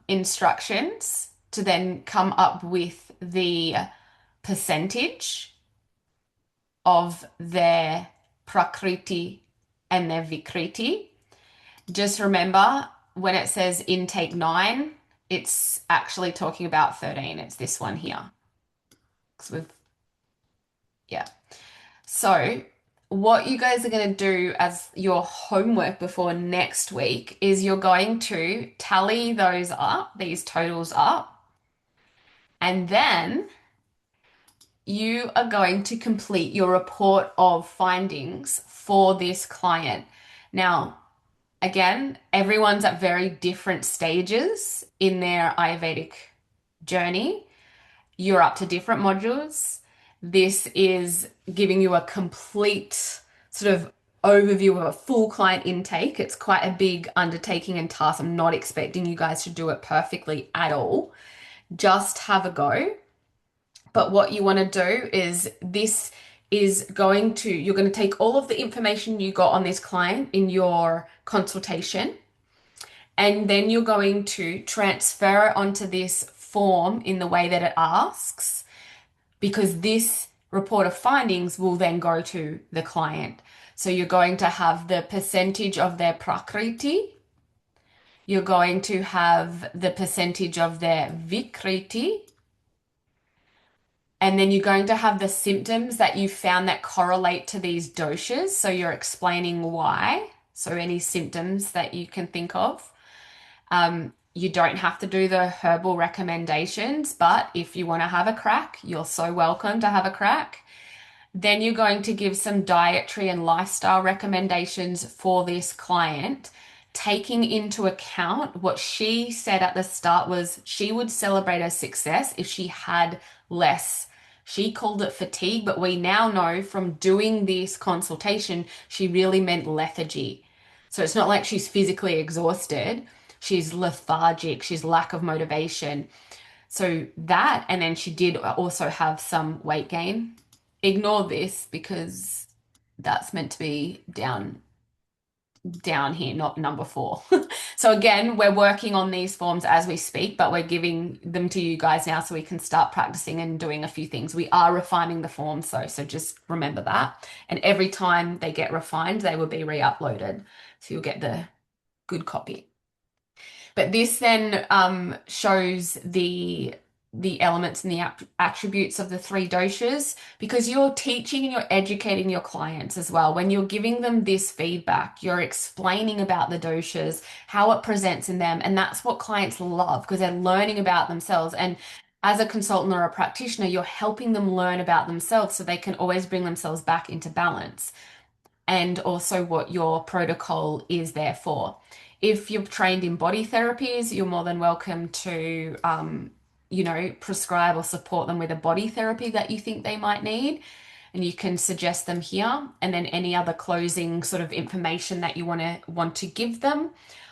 instructions to then come up with the percentage of their prakriti and their vikriti. Just remember when it says intake 9, it's actually talking about 13. It's this one here. 'Cause yeah. So what you guys are going to do as your homework before next week is you're going to tally those up, these totals up, and then you are going to complete your report of findings for this client. Now, again, everyone's at very different stages in their Ayurvedic journey. You're up to different modules. This is giving you a complete sort of overview of a full client intake. It's quite a big undertaking and task. I'm not expecting you guys to do it perfectly at all. Just have a go. But what you want to do is you're going to take all of the information you got on this client in your consultation, and then you're going to transfer it onto this form in the way that it asks, because this report of findings will then go to the client. So you're going to have the percentage of their prakriti, you're going to have the percentage of their vikriti, and then you're going to have the symptoms that you found that correlate to these doshas. So you're explaining why. So any symptoms that you can think of. You don't have to do the herbal recommendations, but if you want to have a crack, you're so welcome to have a crack. Then you're going to give some dietary and lifestyle recommendations for this client, taking into account what she said at the start was she would celebrate her success if she had less. She called it fatigue, but we now know from doing this consultation, she really meant lethargy. So it's not like she's physically exhausted. She's lethargic. She's lack of motivation. So that, and then she did also have some weight gain. Ignore this because that's meant to be down here, not number 4. So again, we're working on these forms as we speak, but we're giving them to you guys now so we can start practicing and doing a few things. We are refining the forms though, so just remember that. And every time they get refined, they will be re-uploaded. So you'll get the good copy. But this then shows the elements and the attributes of the 3 doshas, because you're teaching and you're educating your clients as well. When you're giving them this feedback, you're explaining about the doshas, how it presents in them, and that's what clients love because they're learning about themselves. And as a consultant or a practitioner, you're helping them learn about themselves so they can always bring themselves back into balance, and also what your protocol is there for. If you're trained in body therapies, you're more than welcome to prescribe or support them with a body therapy that you think they might need, and you can suggest them here. And then any other closing sort of information that you want to give them,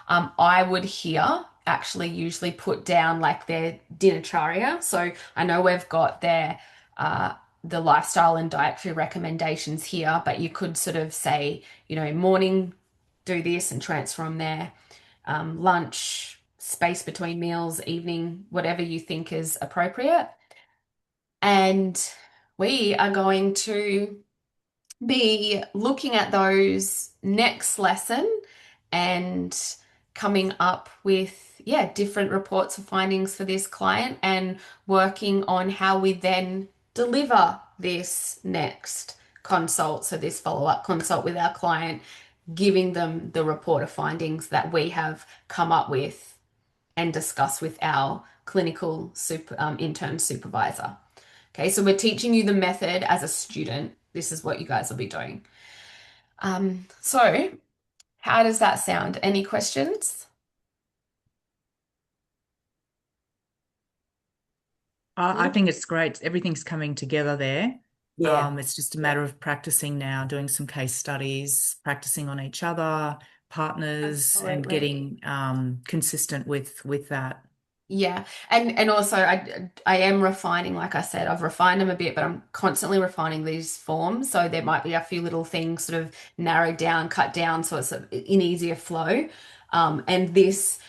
I would here actually usually put down like their dinacharya. So I know we've got their the lifestyle and dietary recommendations here, but you could sort of say, morning do this and transform there, lunch, space between meals, evening, whatever you think is appropriate. And we are going to be looking at those next lesson and coming up with, different reports of findings for this client and working on how we then deliver this next consult. So this follow-up consult with our client, giving them the report of findings that we have come up with and discuss with our clinical intern supervisor. Okay, so we're teaching you the method as a student. This is what you guys will be doing. So how does that sound? Any questions? I think it's great. Everything's coming together there. Yeah. It's just a matter of practicing now, doing some case studies, practicing on each other, partners, and Absolutely. getting consistent with that. Yeah. And also I am refining, like I said, I've refined them a bit, but I'm constantly refining these forms. So there might be a few little things sort of narrowed down, cut down, so it's an easier flow. And this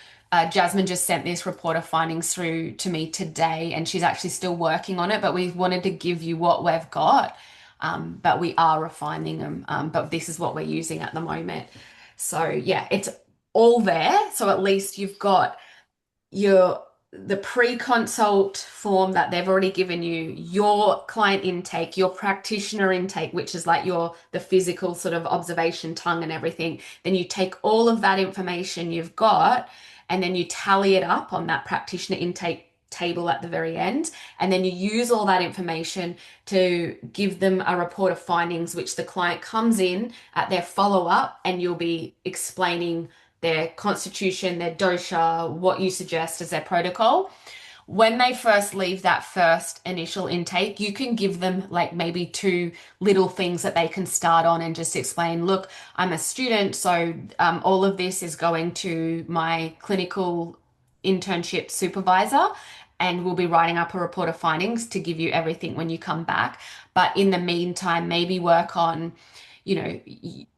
Jasmine just sent this report of findings through to me today, and she's actually still working on it, but we wanted to give you what we've got. But we are refining them. But this is what we're using at the moment. So yeah, it's all there. So at least you've got the pre-consult form that they've already given you, your client intake, your practitioner intake, which is like the physical sort of observation, tongue and everything. Then you take all of that information you've got and then you tally it up on that practitioner intake table at the very end. And then you use all that information to give them a report of findings, which the client comes in at their follow-up and you'll be explaining their constitution, their dosha, what you suggest as their protocol. When they first leave that first initial intake, you can give them like maybe 2 little things that they can start on and just explain, look, I'm a student, so all of this is going to my clinical internship supervisor, and we'll be writing up a report of findings to give you everything when you come back. But in the meantime, maybe work on,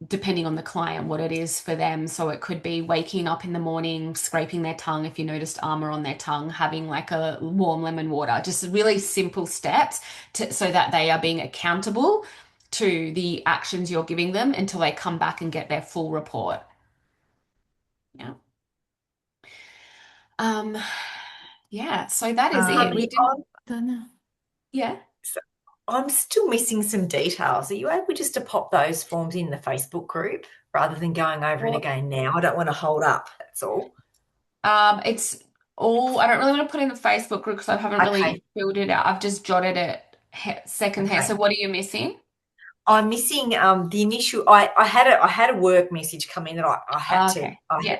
depending on the client, what it is for them. So it could be waking up in the morning, scraping their tongue if you noticed armor on their tongue, having like a warm lemon water, just really simple steps so that they are being accountable to the actions you're giving them until they come back and get their full report. Yeah. Yeah, so that is it. We didn't. Yeah. So I'm still missing some details. Are you able just to pop those forms in the Facebook group rather than going over it again now? I don't want to hold up, that's all. It's all, I don't really want to put in the Facebook group because I haven't really filled it out. I've just jotted it secondhand. So what are you missing? I'm missing the initial. I had a work message come in that I had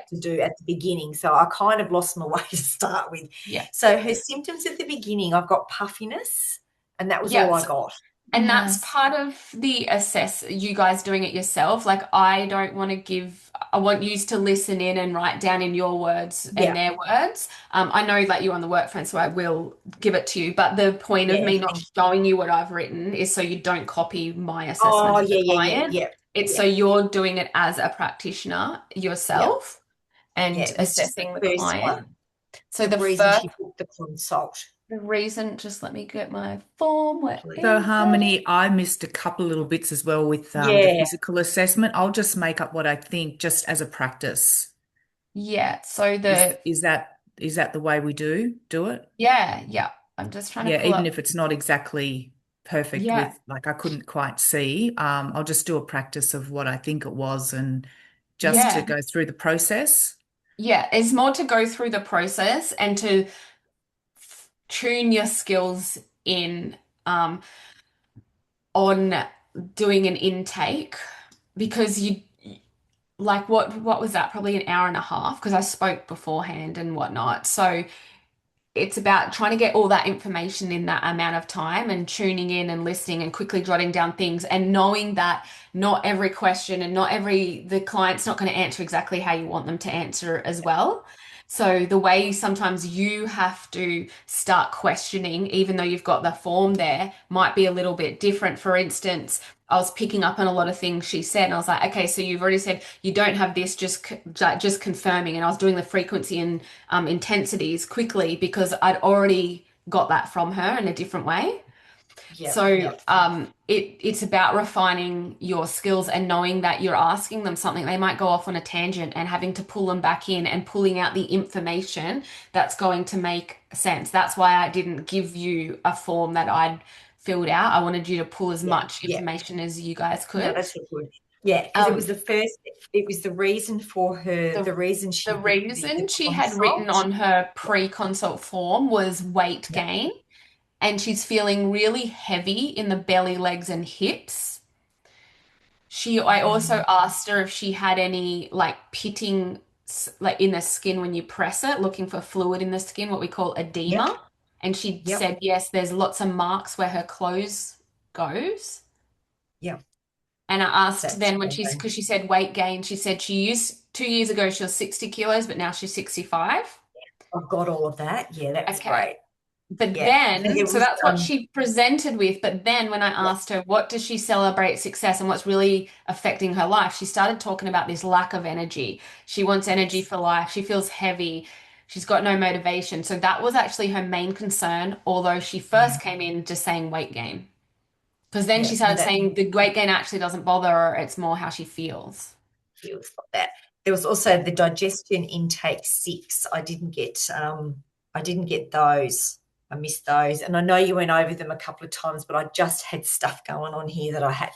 to do at the beginning, so I kind of lost my way to start with. Yeah. So her symptoms at the beginning, I've got puffiness, and that was all I got. And that's part of the you guys doing it yourself. Like I want you to listen in and write down in your words and their words. I know that you're on the work front, so I will give it to you. But the point of me not showing you what I've written is so you don't copy my assessment of the client. It's so you're doing it as a practitioner yourself and assessing the client. So the reason she booked the consult. The reason, just let me get my form. So Harmony, I missed a couple of little bits as well with the physical assessment. I'll just make up what I think just as a practice. Yeah. So is that the way we do it? Yeah. I'm just trying to pull even up. if it's not exactly perfect with, like I couldn't quite see. I'll just do a practice of what I think it was and just to go through the process. Yeah, it's more to go through the process and to tune your skills in on doing an intake, because you like what was that, probably an hour and a half, because I spoke beforehand and whatnot. So it's about trying to get all that information in that amount of time and tuning in and listening and quickly jotting down things and knowing that not every question and the client's not going to answer exactly how you want them to answer as well. So the way sometimes you have to start questioning, even though you've got the form there, might be a little bit different. For instance, I was picking up on a lot of things she said, and I was like, okay, so you've already said you don't have this, just confirming. And I was doing the frequency and intensities quickly because I'd already got that from her in a different way. It's about refining your skills and knowing that you're asking them something. They might go off on a tangent and having to pull them back in and pulling out the information that's going to make sense. That's why I didn't give you a form that I'd filled out. I wanted you to pull as much information as you guys could. No, that's good. Yeah, because it was the reason for her, the reason she had written on her pre-consult form was weight gain. And she's feeling really heavy in the belly, legs, and hips. I also asked her if she had any like pitting, like in the skin when you press it, looking for fluid in the skin, what we call edema. And she said, yes, there's lots of marks where her clothes goes. Yeah. And I asked because she said weight gain, she said 2 years ago she was 60 kilos, but now she's 65. I've got all of that. Yeah, that's Okay. great. But Yeah. then, It so was that's what she presented with. But then when I asked her, what does she celebrate success and what's really affecting her life, she started talking about this lack of energy. She wants energy for life. She feels heavy. She's got no motivation. So that was actually her main concern, although she first came in just saying weight gain. Because then Yeah, she no, started that saying the weight gain actually doesn't bother her. It's more how she feels. feels like that. There was also the digestion intake 6. I didn't get those. I missed those. And I know you went over them a couple of times, but I just had stuff going on here that I had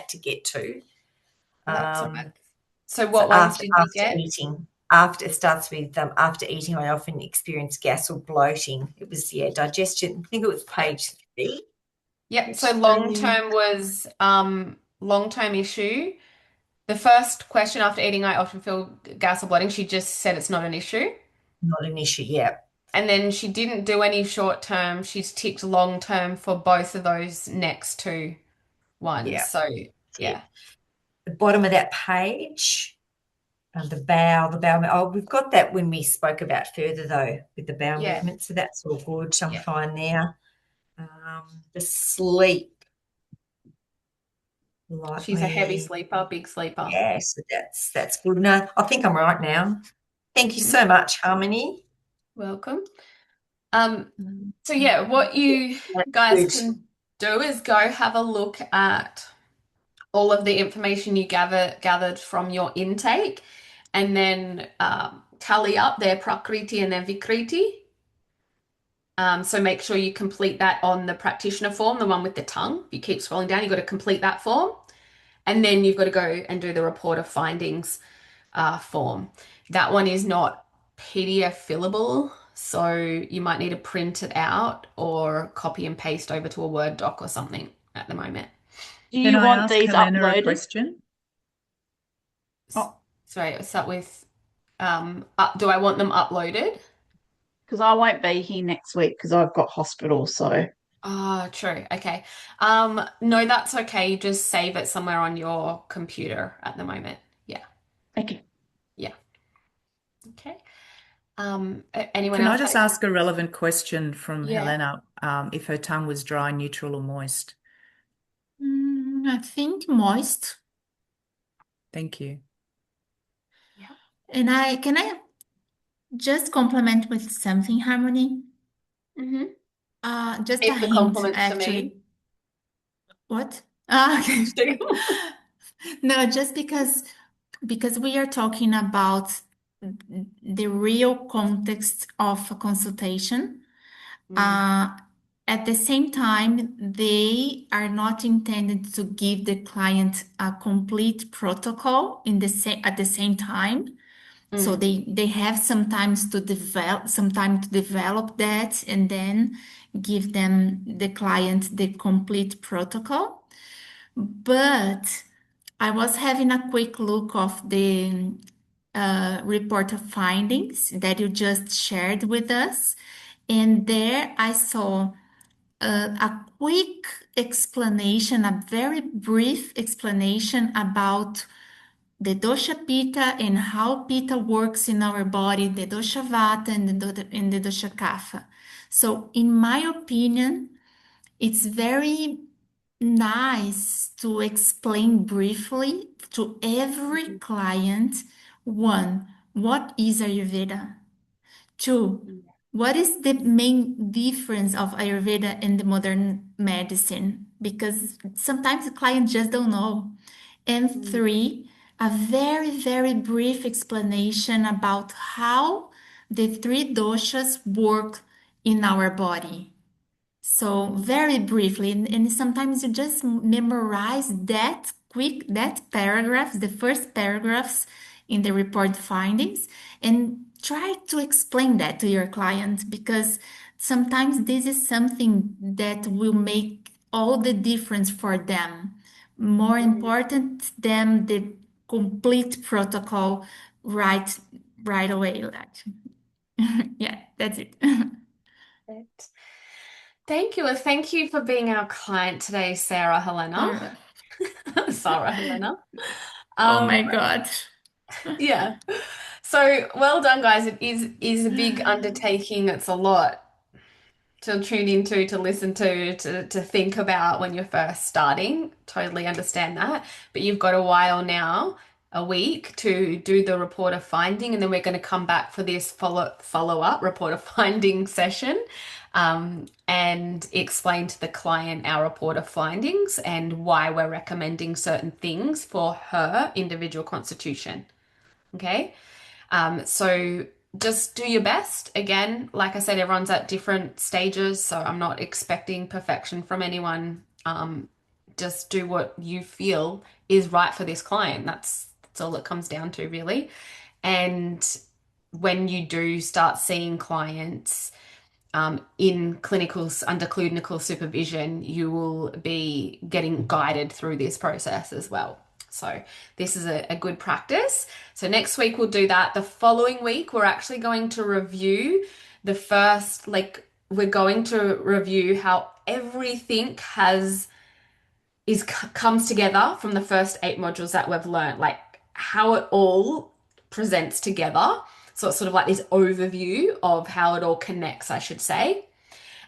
to get to. That's all right. So So what ones after did you get? eating, it starts with after eating, I often experience gas or bloating. It was digestion. I think it was page 3. Yep. So long-term was long-term issue. The first question after eating, I often feel gas or bloating. She just said it's not an issue. Not an issue, yeah. And then she didn't do any short-term. She's ticked long-term for both of those next two ones. Yeah. So yeah. The bottom of that page, the bowel. Oh, we've got that when we spoke about further though with the bowel Yeah. movement, so that's all good. I'm Yeah. fine there. The sleep. She's a heavy Lightly. sleeper, big sleeper. Yeah, so that's good. No, I think I'm right now. Thank you so much, Harmony. Welcome. So yeah, what you guys can do is go have a look at all of the information you gathered from your intake, and then tally up their Prakriti and their Vikriti. So make sure you complete that on the practitioner form, the one with the tongue. You keep scrolling down, you've got to complete that form. And then you've got to go and do the report of findings form. That one is not PDF fillable, so you might need to print it out or copy and paste over to a Word doc or something at the moment. Do Can you I want ask these Helena a uploaded? question? Oh. Sorry, I'll start with, do I want them uploaded? Because I won't be here next week because I've got hospital, so. Oh, true. Okay. No, that's okay. You just save it somewhere on your computer at the moment. Yeah. Okay. Yeah. Okay. Anyone Can I else? just ask a relevant question from Yeah. Helena? If her tongue was dry, neutral, or moist? I think moist. Thank you. And can I just compliment with something, Harmony? Just a Keep the hint, compliments to actually. me. What? Okay. No, just because we are talking about the real context of a consultation. At the same time, they are not intended to give the client a complete protocol at the same time. So they have some time to develop that and then give the client the complete protocol. But I was having a quick look of the report of findings that you just shared with us, and there I saw a quick explanation, a very brief explanation about the dosha pitta and how pitta works in our body, the dosha vata and the dosha kapha. So in my opinion, it's very nice to explain briefly to every client, one, what is Ayurveda? Two, what is the main difference of Ayurveda and the modern medicine? Because sometimes the clients just don't know. And three, a very, very brief explanation about how the 3 doshas work in our body. So very briefly, and sometimes you just memorize that paragraph, the first paragraphs in the report findings, and try to explain that to your client, because sometimes this is something that will make all the difference for them. More important than the complete protocol right away. Yeah, that's it. Thank you. Well, thank you for being our client today, Sarah Helena. Sarah Helena. Oh my God. Yeah. So well done, guys. It is a big undertaking. It's a lot to tune into, to listen to think about when you're first starting. Totally understand that. But you've got a while now, a week, to do the report of finding, and then we're going to come back for this follow-up report of finding session, and explain to the client our report of findings and why we're recommending certain things for her individual constitution. Okay. So just do your best. Again, like I said, everyone's at different stages, so I'm not expecting perfection from anyone. Just do what you feel is right for this client. That's all it comes down to, really. And when you do start seeing clients in under clinical supervision, you will be getting guided through this process as well. So this is a good practice. So next week we'll do that. The following week, we're actually going to review the first, we're going to review how everything comes together from the first 8 modules that we've learned, like how it all presents together. So it's sort of like this overview of how it all connects, I should say.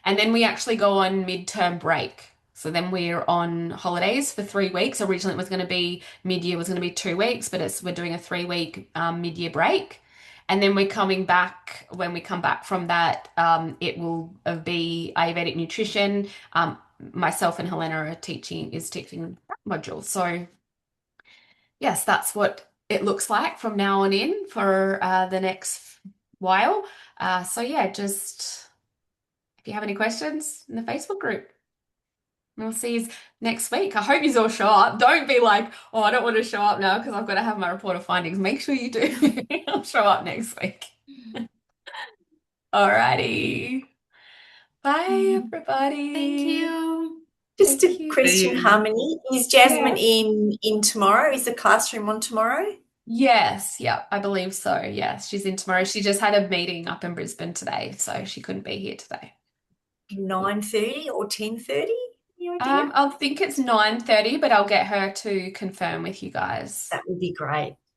And then we actually go on midterm break. So then we're on holidays for 3 weeks. Originally it was going to be mid-year, was going to be 2 weeks, but we're doing a 3-week mid-year break. And then we're coming back. When we come back from that, it will be Ayurvedic nutrition. Myself and Helena are teaching that module. So yes, that's what it looks like from now on in for the next while. So yeah, just if you have any questions in the Facebook group, we'll see you next week. I hope you all show up. Don't be like, oh, I don't want to show up now because I've got to have my report of findings. Make sure you do. I'll show up next week. Alrighty. Bye, everybody. Thank you. Just Thank a you. question, you. Harmony. Is Jasmine Yes. in tomorrow? Is the classroom on tomorrow? Yes, yeah, I believe so. Yes, she's in tomorrow. She just had a meeting up in Brisbane today, so she couldn't be here today. 9:30 or 10:30? Any idea? I think it's 9:30, but I'll get her to confirm with you guys. That would be great.